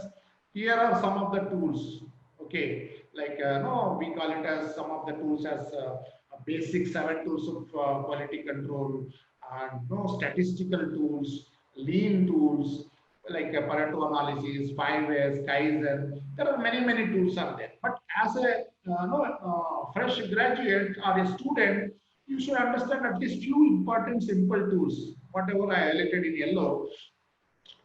Here are some of the tools. Okay, like no, we call it as some of the tools as basic 7 tools of quality control, and no statistical tools, lean tools like Pareto analysis, 5S, Kaizen. There are many tools are there. But as a fresh graduate or a student, you should understand at least few important simple tools. Whatever I highlighted in yellow,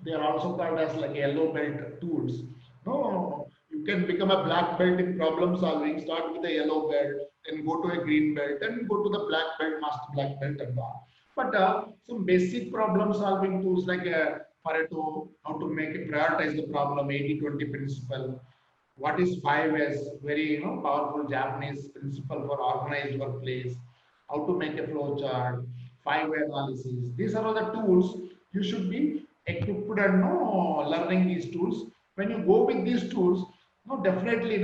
they are also called as like yellow belt tools. No, you can become a black belt in problem solving. Start with a yellow belt, then go to a green belt, then go to the black belt, master black belt, and all. But some basic problem solving tools like Pareto, how to make it prioritize the problem, 80-20 principle. What is 5S? Very powerful Japanese principle for organized workplace. How to make a flow chart, 5-way analysis. These are all the tools you should be equipped and learning these tools. When you go with these tools, definitely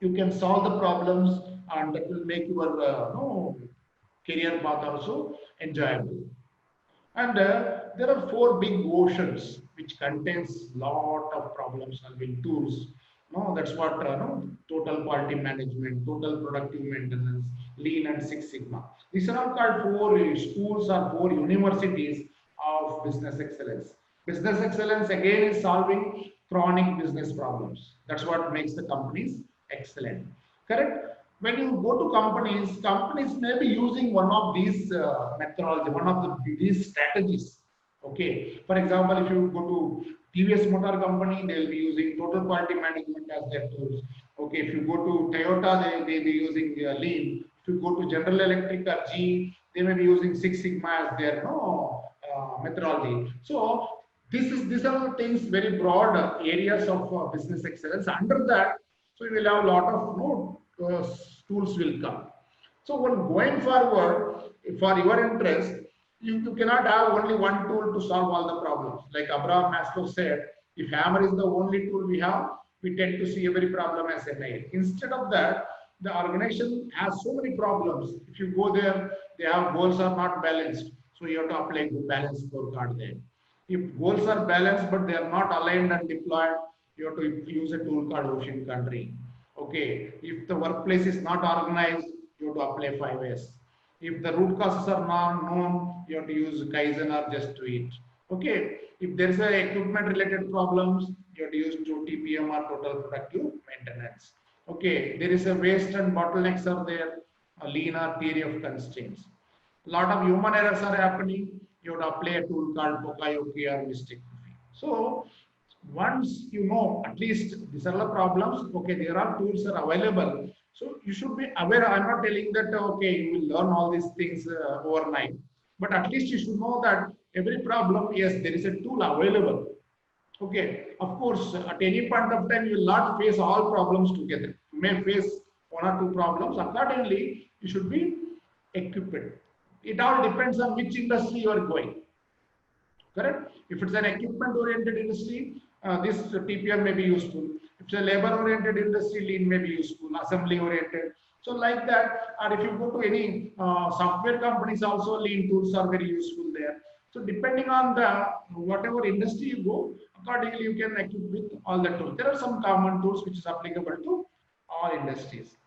you can solve the problems, and that will make your career path also enjoyable. And there are 4 big oceans which contains lot of problem solving tools. No, that's what total quality management, total productive maintenance, lean, and Six Sigma. These are all called 4 schools or 4 universities of business excellence. Business excellence again is solving chronic business problems. That's what makes the companies excellent. Correct? When you go to companies may be using one of these methodology, one of these strategies. Okay. For example, if you go to TVS Motor Company, they will be using total quality management as their tools. Okay. If you go to Toyota, they will be using lean. If you go to General Electric or GE, they may be using Six Sigma as their methodology. So these are the things, very broad areas of business excellence. Under that, so you will have a lot of tools will come. So when going forward, for your interest, you cannot have only one tool to solve all the problems. Like Abraham Maslow said, if hammer is the only tool we have, we tend to see every problem as a nail. Instead of that, the organization has so many problems. If you go there, they have goals are not balanced. So you have to apply the balance scorecard there. If goals are balanced but they are not aligned and deployed, you have to use a tool called Ocean Country. Okay. If the workplace is not organized, you have to apply 5S. If the root causes are not known, you have to use Kaizen or just do it. Okay. If there is a equipment related problems, you have to use TPM or total productive maintenance. Okay. There is a waste and bottlenecks are there, a lean or theory of constraints. A lot of human errors are happening. You have to apply a tool called Pokayoke or mistake. So once you know at least these are the problems, okay, there are tools are available. So you should be aware. I'm not telling that okay, you will learn all these things overnight, but at least you should know that every problem, yes, there is a tool available. Okay, of course, at any point of time, you will not face all problems together. You may face 1 or 2 problems. Accordingly, you should be equipped. It all depends on which industry you are going. Correct? If it's an equipment-oriented industry, this TPM may be useful. If it's a labor-oriented industry, lean may be useful. Assembly-oriented. So like that, or if you go to any software companies, also lean tools are very useful there. So depending on the whatever industry you go, accordingly you can equip with all the tools. There are some common tools which is applicable to all industries.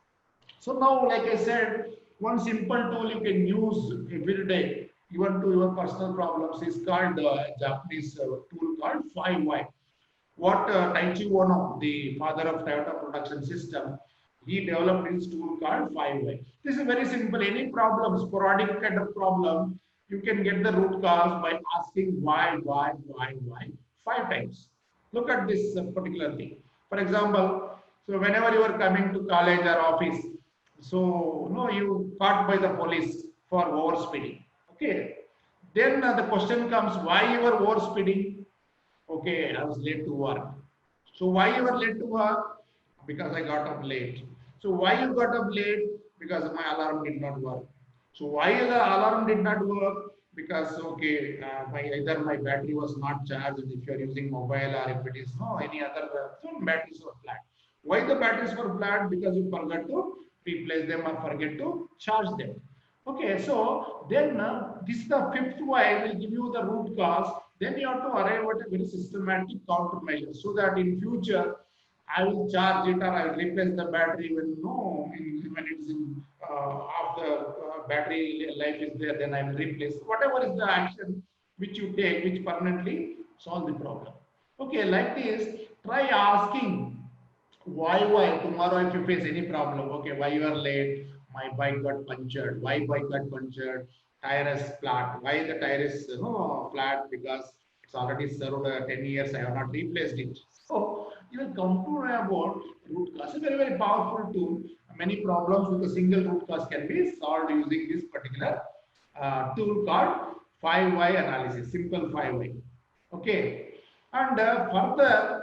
So now, like I said, one simple tool you can use every day, even to your personal problems, is called Japanese tool called 5Y. What Taichi Ono, the father of Toyota production system, he developed his tool called 5Y. This is very simple. Any problem, sporadic kind of problem, you can get the root cause by asking why 5 times. Look at this particular thing. For example, so whenever you are coming to college or office, so you caught by the police for overspeeding. Okay. Then the question comes, why you were overspeeding? Okay, I was late to work. So why you were late to work? Because I got up late. So why you got up late? Because my alarm did not work. So why the alarm did not work? Because okay, either my battery was not charged. If you are using mobile or if it is any other, so batteries were flat. Why the batteries were flat? Because you forgot to replace them or forget to charge them. Okay, so then this is the fifth why will give you the root cause. Then you have to arrive at a very systematic countermeasure so that in future I will charge it or I will replace the battery when when it's in half the battery life is there. Then I will replace whatever is the action which you take, which permanently solve the problem. Okay, like this, try asking why tomorrow if you face any problem, okay, why you are late, my bike got punctured, why bike got punctured, tire is flat, why the tire is flat, because it's already served 10 years, I have not replaced it. So you will come to know about root cause. A very very powerful tool. Many problems with a single root cause can be solved using this particular tool called 5 why analysis, simple 5 why. Okay, and further,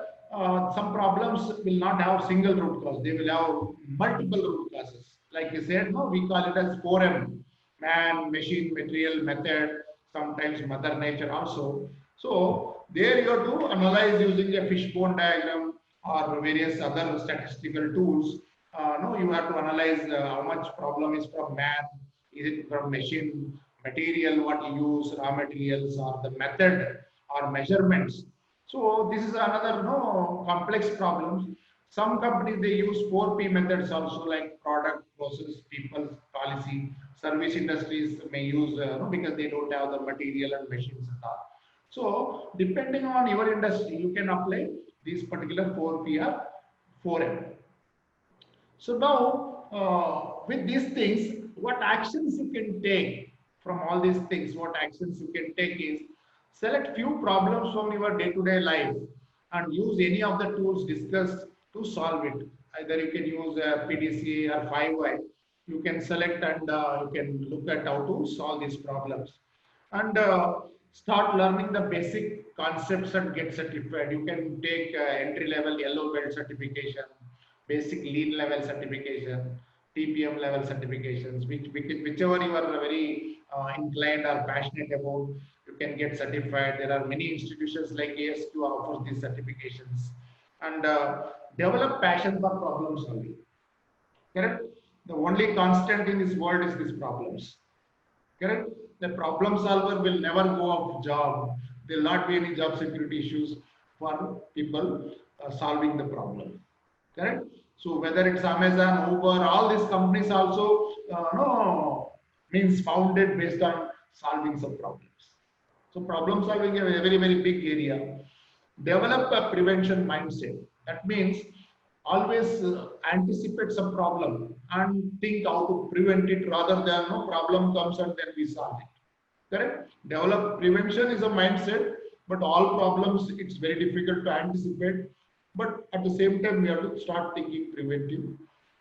some problems will not have single root cause. They will have multiple root causes. Like you said, no, we call it as 4M: man, machine, material, method, sometimes mother nature also. So there you have to analyze using a fishbone diagram or various other statistical tools. No, you have to analyze how much problem is from man, is it from machine, material, what you use, raw materials, or the method or measurements. So this is another complex problems. Some companies they use 4P methods also, like product, process, people, policy. Service industries may use because they don't have the material and machines and all. So depending on your industry, you can apply these particular 4P or 4M. So now, with these things, what actions you can take from all these things? What actions you can take is select few problems from your day-to-day life and use any of the tools discussed to solve it. Either you can use PDCA or 5Y. You can select and you can look at how to solve these problems and start learning the basic concepts and get certified. You can take entry level yellow belt certification, basic lean level certification, TPM level certifications, whichever you are very inclined or passionate about, you can get certified. There are many institutions like ASQ offers these certifications and develop passion for problem solving. Correct? The only constant in this world is these problems. Correct? The problem solver will never go off job. There will not be any job security issues for people solving the problem. Correct? So whether it's Amazon, Uber, all these companies also no means founded based on solving some problems. So problem solving is a very very big area. Develop a prevention mindset. That means always anticipate some problem and think how to prevent it rather than no problem comes and then we solve it. Correct? Develop prevention is a mindset, but all problems it's very difficult to anticipate. But at the same time, we have to start thinking preventive.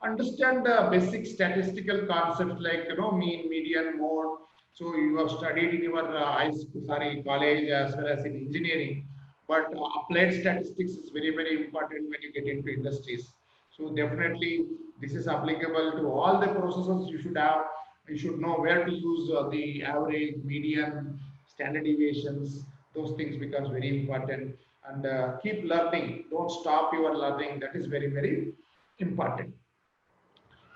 Understand the basic statistical concepts like mean, median, mode. So you have studied in your high school, college as well as in engineering. But applied statistics is very very important when you get into industries. So definitely this is applicable to all the processes you should have. You should know where to use the average, median, standard deviations. Those things becomes very important. And keep learning. Don't stop your learning. That is very very important.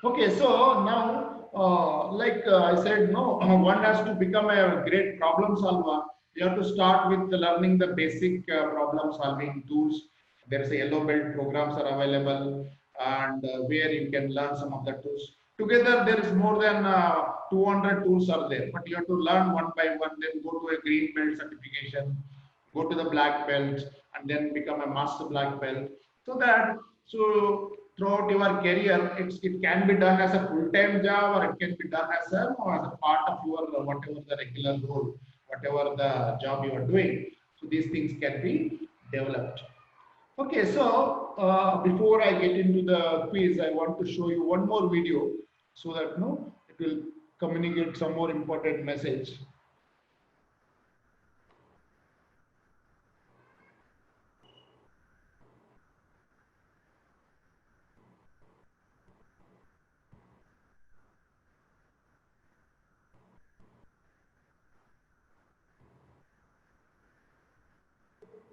Okay, so now, I said, no, one has to become a great problem solver. You have to start with learning the basic problem solving tools. There is a yellow belt programs are available, and where you can learn some of the tools. Together, there is more than 200 tools are there, but you have to learn one by one. Then go to a green belt certification, go to the black belt, and then become a master black belt. So throughout your career, it can be done as a full-time job or it can be done as a part of your whatever the regular role, whatever the job you are doing. So these things can be developed. Okay, so before I get into the quiz, I want to show you one more video so that it will communicate some more important message.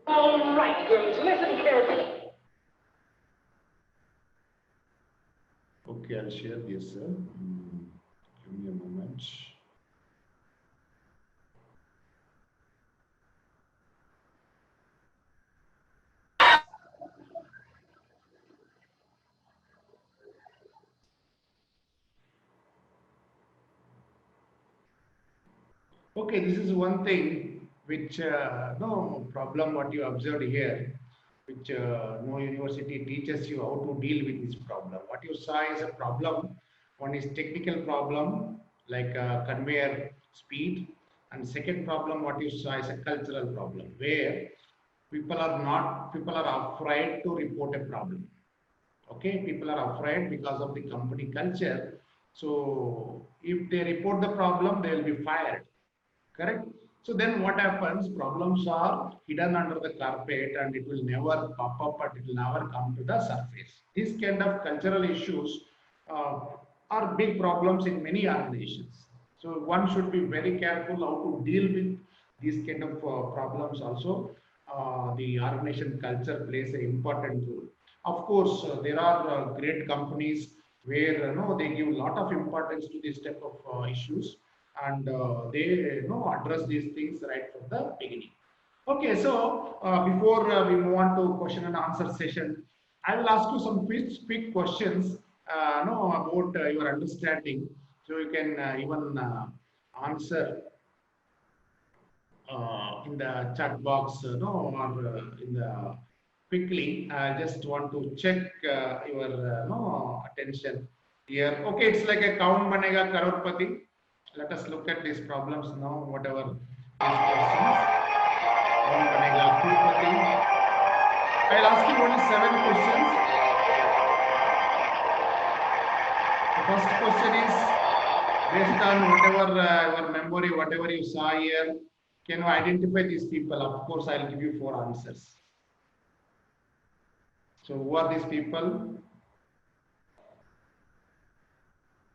All right, girls, listen carefully. Okay, I'll share this. Give me a moment. Okay, this is one thing which no problem what you observed here, which no university teaches you how to deal with this problem. What you saw is a problem. One is technical problem like conveyor speed, and second problem what you saw is a cultural problem where people are afraid to report a problem. Okay, people are afraid because of the company culture. So if they report the problem, they will be fired. Correct? So then what happens? Problems are hidden under the carpet and it will never pop up and it will never come to the surface. These kind of cultural issues uh, are big problems in many organizations. So one should be very careful how to deal with these kind of problems also. The organization culture plays an important role. Of course, there are great companies where they give a lot of importance to this type of issues, and they address these things right from the beginning. Okay, so before we move on to question and answer session, I will ask you some quick questions about your understanding, so you can even answer in the chat box, or in the quickly. I just want to check your attention here. Okay, it's like a Kaun Banega Crorepati. Let us look at these problems now, whatever these questions. Kaun Banega Crorepati. I'll ask you only 7 questions. The first question is based on whatever your memory, whatever you saw here. Can you identify these people? Of course, I'll give you 4 answers. So who are these people?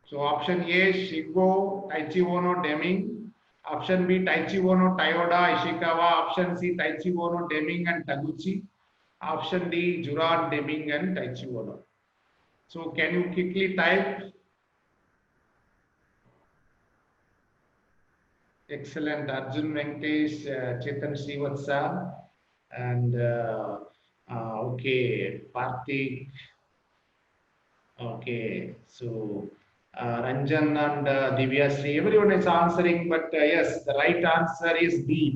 So option A, Shigo, Taichi Ono, Deming. Option B, Taichi Ono, Toyoda, Ishikawa. Option C, Taichi Ono, Deming and Taguchi. Option D, Juran, Deming and Taichi Ono. So can you quickly type? Excellent. Arjun Venkatesh, Chetan Srivatsa, and okay, Parthik. Okay, so Ranjan and Divya Sri, everyone is answering, but yes, the right answer is D.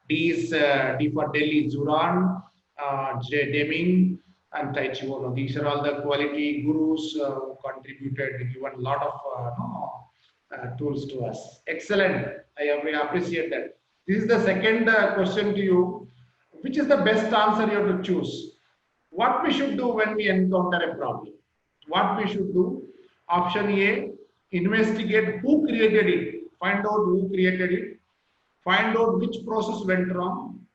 D is D for Delhi, Juran, Deming, and Taichi Ono. These are all the quality gurus who contributed, given a lot of tools to us. Excellent. I appreciate that. This is the second question to you. Which is the best answer you have to choose? What we should do when we encounter a problem? What we should do? Option A, investigate who created it. Find out who created it. Find out which process went wrong.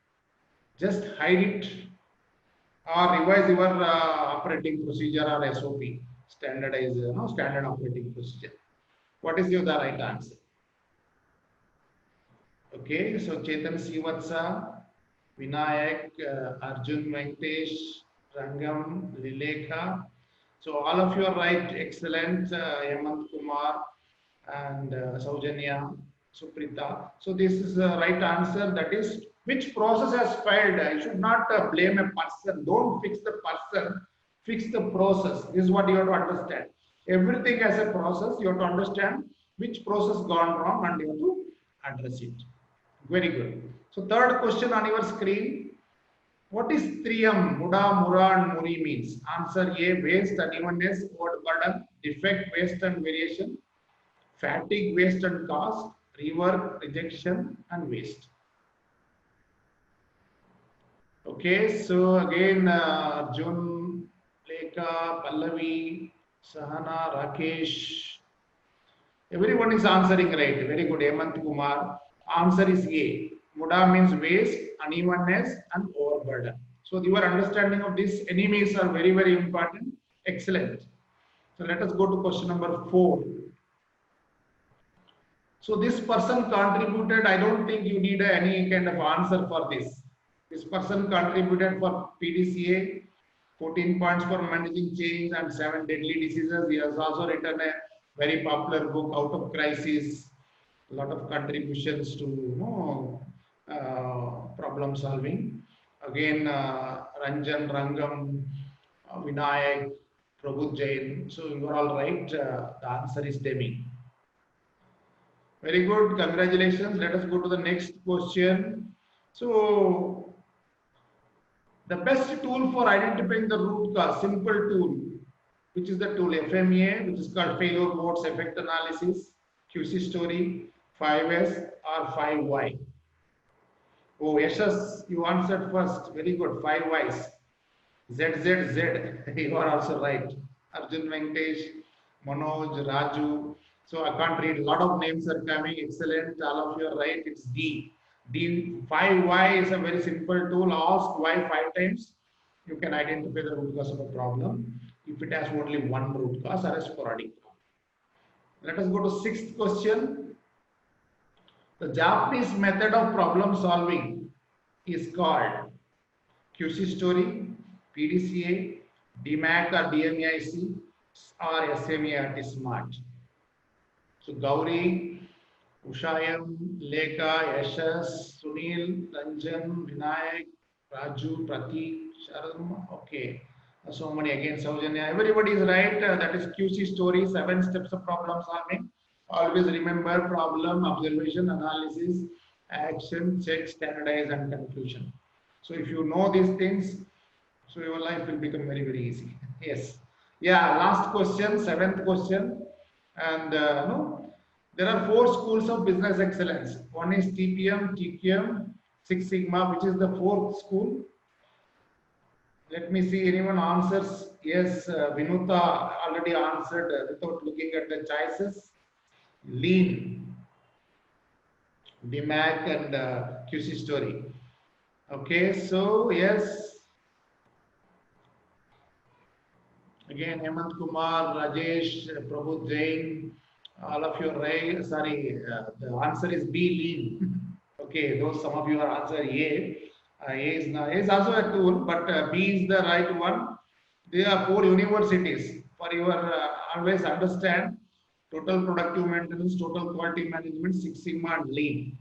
Just hide it. Or revise your operating procedure or SOP. Standard operating procedure. What is the right answer? Okay, so Chetan Srivatsa, Vinayak, Arjun Venkatesh, Rangam, Lilekha. So all of you are right. Excellent. Hemant Kumar and Saujanya, Suprita. So this is the right answer. That is, which process has failed? You should not blame a person. Don't fix the person. Fix the process. This is what you have to understand. Everything has a process. You have to understand which process gone wrong and you have to address it. Very good. So third question on your screen. What is 3M, Muda, Mura and Muri means? Answer A, waste, unevenness, overburden, defect, waste and variation, fatigue, waste and cost, rework, rejection and waste. Okay, so again, Arjun, Lekha, Pallavi, Sahana, Rakesh, everyone is answering right. Very good. Hemant Kumar. Answer is A. Muda means waste, unevenness, and overburden. So your understanding of these enemies are very, very important. Excellent. So let us go to question number 4. So this person contributed. I don't think you need any kind of answer for this. This person contributed for PDCA 14 points for managing change and 7 deadly diseases. He has also written a very popular book, Out of Crisis. A lot of contributions to problem solving. Again, Ranjan, Rangam, Vinayak, Prabhu Jain. So you are all right. The answer is Demi. Very good. Congratulations. Let us go to the next question. So the best tool for identifying the root cause, simple tool, which is the tool FMEA, which is called failure modes effect analysis, QC story, 5S or 5Y. Oh, Yashas, you answered first. Very good. 5 Ys. ZZZ. You are also right. Arjun Venkatesh, Manoj, Raju. So I can't read. A lot of names are coming. Excellent. All of you are right. It's D. D. 5Y is a very simple tool. Ask why 5 times. You can identify the root cause of a problem. If it has only one root cause or a sporadic problem. Let us go to 6th question. The Japanese method of problem solving is called QC story, PDCA, DMAC or DMAIC, or SMA or SMART. So Gauri, Ushayam, Lekha, Yashas, Sunil, Ranjan, Vinayak, Raju, Pratik, Sharam. Okay. So many again, Saujanya. Everybody is right. That is QC story, 7 steps of problem solving. Always remember problem, observation, analysis, action, check, standardize, and conclusion. So if you know these things, so your life will become very, very easy. Yes. Yeah, last question, 7th question. And no, there are 4 schools of business excellence. One is TPM, TQM, Six Sigma, which is the 4th school. Let me see anyone answers. Yes, Vinuta already answered without looking at the choices. Lean, DMAC and QC story. Okay, so yes. Again, Hemant Kumar, Rajesh, Prabhu Jain, all of you are right. Sorry, the answer is B, lean. Okay, those some of you are answer A. A is also a tool, but B is the right one. There are 4 universities. For your always understand, total productive maintenance, total quality management, Six Sigma and Lean.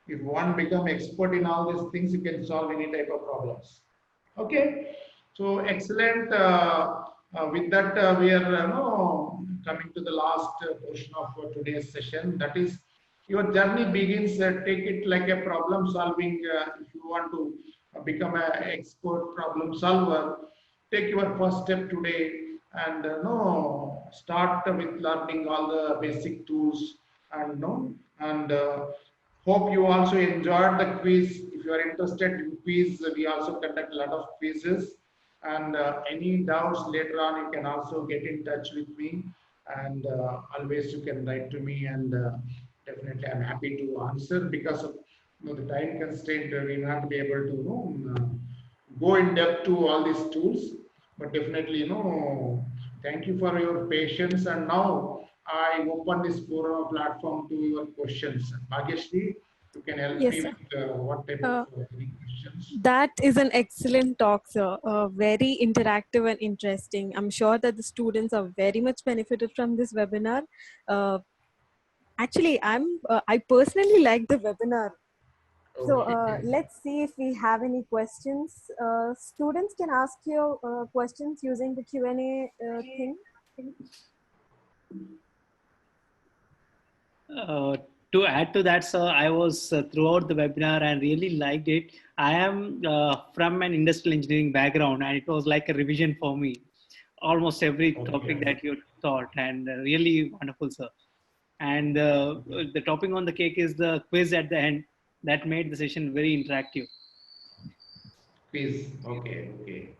If one become expert in all these things, you can solve any type of problems. Okay, so excellent. With that, we are coming to the last portion of today's session. That is, your journey begins. Take it like a problem solving. If you want to become an expert problem solver, take your first step today and start with learning all the basic tools and hope you also enjoyed the quiz. If you are interested in quiz, we also conduct a lot of quizzes, and any doubts later on you can also get in touch with me, and always you can write to me, and definitely I'm happy to answer. Because of the time constraint, we will not be able to go in depth to all these tools. But definitely, thank you for your patience. And now I open this forum platform to your questions. Bhagyashree, you can help me with what type of questions. That is an excellent talk, sir. Very interactive and interesting. I'm sure that the students are very much benefited from this webinar. Actually, I personally like the webinar. So let's see if we have any questions. Students can ask your questions using the Q&A thing. To add to that, sir, I was throughout the webinar and really liked it. I am from an industrial engineering background, and it was like a revision for me. Almost every topic that you taught, and really wonderful, sir. And the topping on the cake is the quiz at the end. That made the session very interactive. Quiz, okay.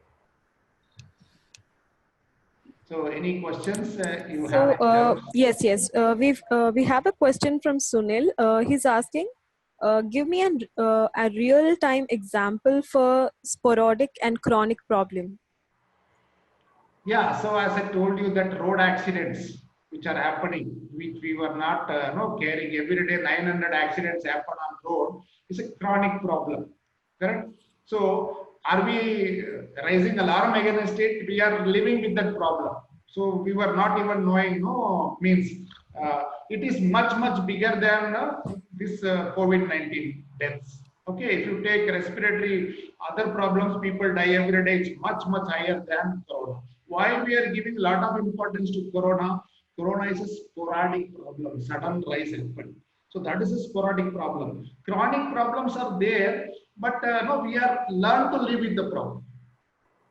So, any questions you have? Yes. We have a question from Sunil. He's asking, give me a real-time example for sporadic and chronic problem. Yeah, so as I told you, that road accidents which are happening, which we were not caring, every day 900 accidents happen on road, is a chronic problem, correct? So are we raising alarm against it? We are living with that problem. So we were not even knowing, no, means it is much bigger than this COVID-19 deaths. Okay, if you take respiratory other problems, people die every day. It's much higher than corona. Why we are giving a lot of importance to corona? Corona is a sporadic problem, sudden rise happened. So that is a sporadic problem. Chronic problems are there, but no, we are learned to live with the problem.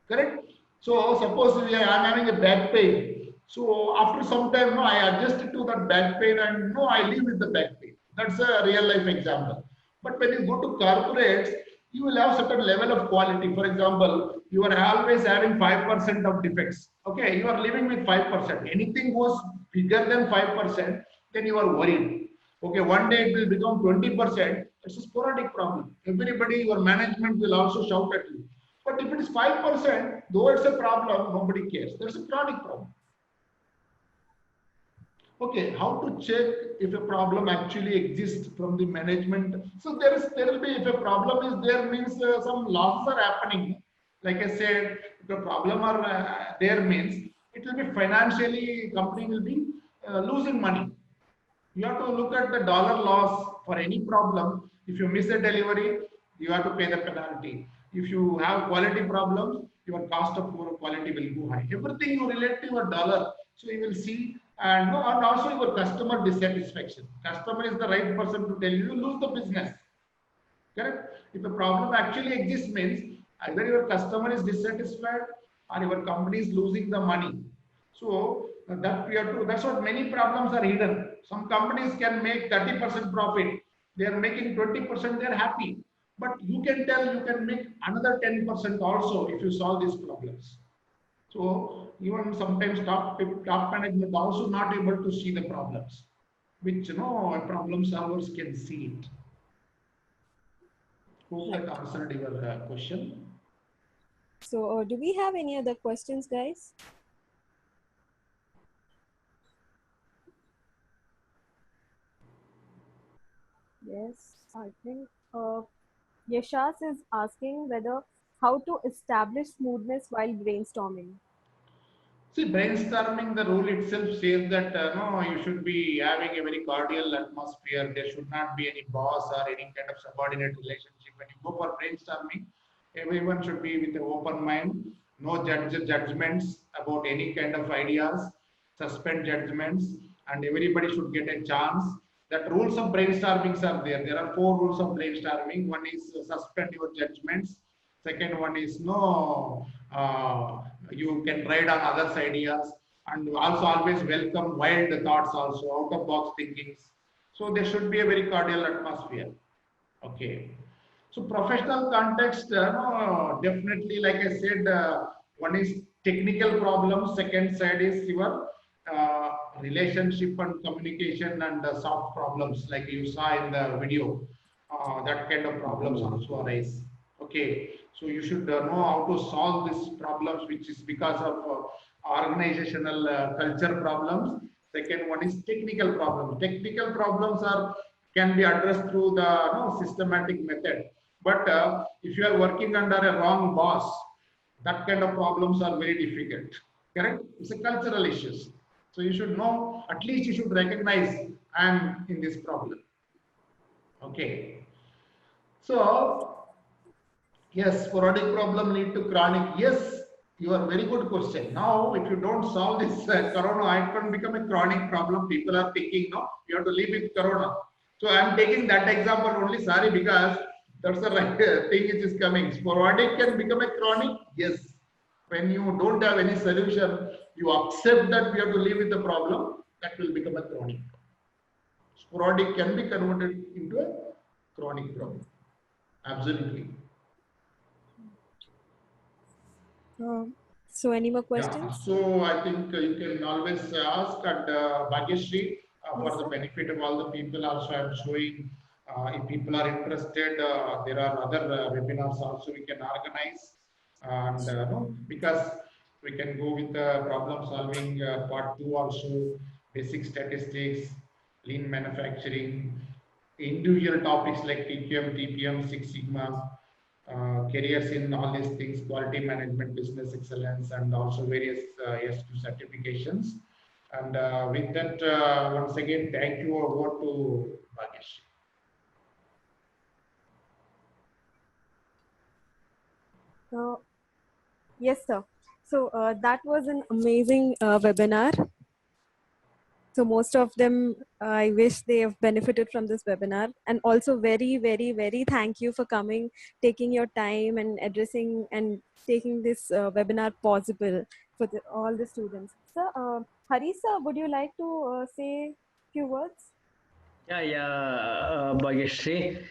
Correct? So suppose I'm having a back pain. So after some time, no, I adjusted to that back pain and no, I live with the back pain. That's a real life example. But when you go to corporates, you will have certain level of quality. For example, you are always having 5% of defects. Okay, you are living with 5%. Anything goes bigger than 5%, then you are worried. Okay, one day it will become 20%. It's a sporadic problem. Everybody, your management will also shout at you. But if it is 5%, though it's a problem, nobody cares. There's a chronic problem. Okay, how to check if a problem actually exists from the management? So there will be, if a problem is there, means some losses are happening. Like I said, if a problem are there means it will be financially, company will be losing money. You have to look at the dollar loss for any problem. If you miss a delivery, you have to pay the penalty. If you have quality problems, your cost of poor quality will go high. Everything you relate to your dollar, so you will see, and also your customer dissatisfaction. Customer is the right person to tell you, you lose the business. Correct? If a problem actually exists means either your customer is dissatisfied or your company is losing the money. So that we have to, that's what many problems are hidden. Some companies can make 30% profit. They are making 20%, they are happy. But you can tell you can make another 10% also if you solve these problems. So even sometimes top management also not able to see the problems, which problem solvers can see it. Hope that answered your question. So do we have any other questions, guys? Yes, I think Yashas is asking whether how to establish smoothness while brainstorming. See, brainstorming, the rule itself says that no, you should be having a very cordial atmosphere. There should not be any boss or any kind of subordinate relationship. When you go for brainstorming, everyone should be with an open mind, no judgments about any kind of ideas, suspend judgments, and everybody should get a chance. That rules of brainstorming are there. There are 4 rules of brainstorming. One is suspend your judgments. Second one is you can ride on others' ideas, and also always welcome wild thoughts, also out of box thinkings. So there should be a very cordial atmosphere. Okay. So professional context, definitely, like I said, one is technical problems. Second side is your relationship and communication and soft problems, like you saw in the video. That kind of problems also arise. Okay, so you should know how to solve these problems, which is because of organizational culture problems. Second one is technical problems. Technical problems can be addressed through the systematic method. But if you are working under a wrong boss, that kind of problems are very difficult. Correct? It's a cultural issues. So you should know, at least you should recognize I am in this problem. Okay. So yes, sporadic problem lead to chronic. Yes, you are very good question. Now, if you don't solve this corona, it can become a chronic problem. People are thinking, no, you have to live with corona. So I am taking that example only, sorry, because that's the right thing which is coming. Sporadic can become a chronic. Yes. When you don't have any solution, you accept that we have to live with the problem, that will become a chronic. Sporadic can be converted into a chronic problem. Absolutely. So any more questions? Yeah. So I think you can always ask at Bhagyashree for the benefit of all the people. Also, I'm showing if people are interested, there are other webinars also we can organize. And because we can go with the problem solving part 2 also, basic statistics, lean manufacturing, individual topics like TQM, TPM, Six Sigma, careers in all these things, quality management, business excellence, and also various S2 certifications. And with that, once again, thank you. Over to Bhagesh. Yes, sir. So that was an amazing webinar. So most of them, I wish they have benefited from this webinar. And also very, very, very thank you for coming, taking your time and addressing and taking this webinar possible for all the students. Sir, Hari sir, would you like to say a few words? Bhageshri.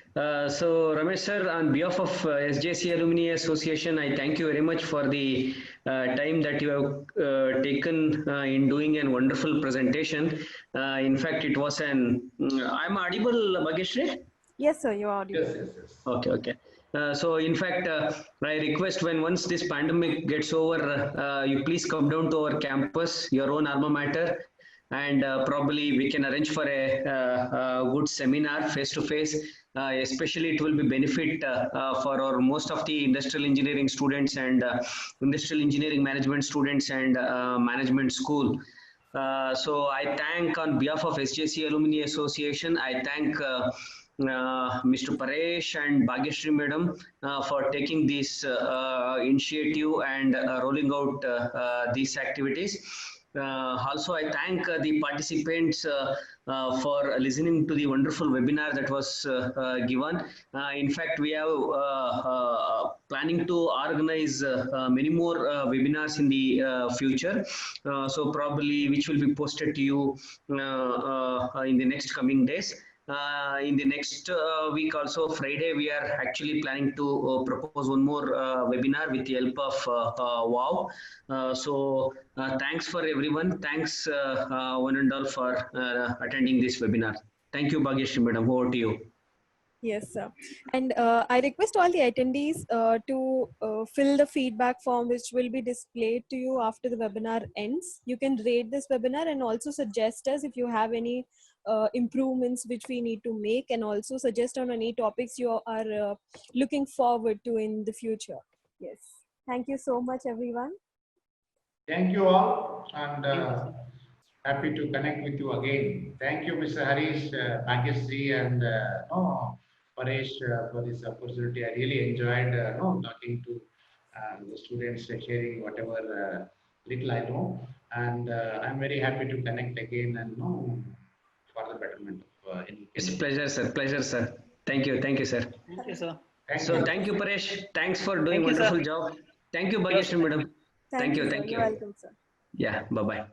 So, Ramesh sir, on behalf of SJC Alumni Association, I thank you very much for the time that you have taken in doing a wonderful presentation. In fact, it was I'm audible, Bhageshri? Yes, sir, you're audible. Yes. Okay, okay. So in fact, I request once this pandemic gets over, you please come down to our campus, your own alma mater, and probably we can arrange for a good seminar face to face. Especially it will be benefit for our most of the industrial engineering students and industrial engineering management students and management school. So I thank on behalf of SJC Alumni Association, I thank Mr. Paresh and Bhageshri Madam for taking this initiative and rolling out these activities. Also, I thank the participants for listening to the wonderful webinar that was given. In fact, we have planning to organize many more webinars in the future. So probably which will be posted to you in the next coming days. In the next week also, Friday, we are actually planning to propose one more webinar with the help of WOW. So thanks for everyone. Thanks one and all for attending this webinar. Thank you, Bhageshri Madam. Over to you. Yes, sir. And I request all the attendees to fill the feedback form, which will be displayed to you after the webinar ends. You can rate this webinar and also suggest us if you have any improvements which we need to make, and also suggest on any topics you are looking forward to in the future. Yes. Thank you so much, everyone. Thank you all, and happy to connect with you again. Thank you, Mr. Harish, Bhageshri, and Paresh for this opportunity. I really enjoyed talking to the students, sharing whatever little I know, and I'm very happy to connect again and for the betterment of It's a pleasure, sir. Pleasure, sir. Thank you, sir. Thank you, sir. Thank you, Paresh. Thanks for doing Thank you, wonderful sir. job. Thank you, Bhageshri Madam. Thank you. You're welcome, sir. Yeah, bye-bye.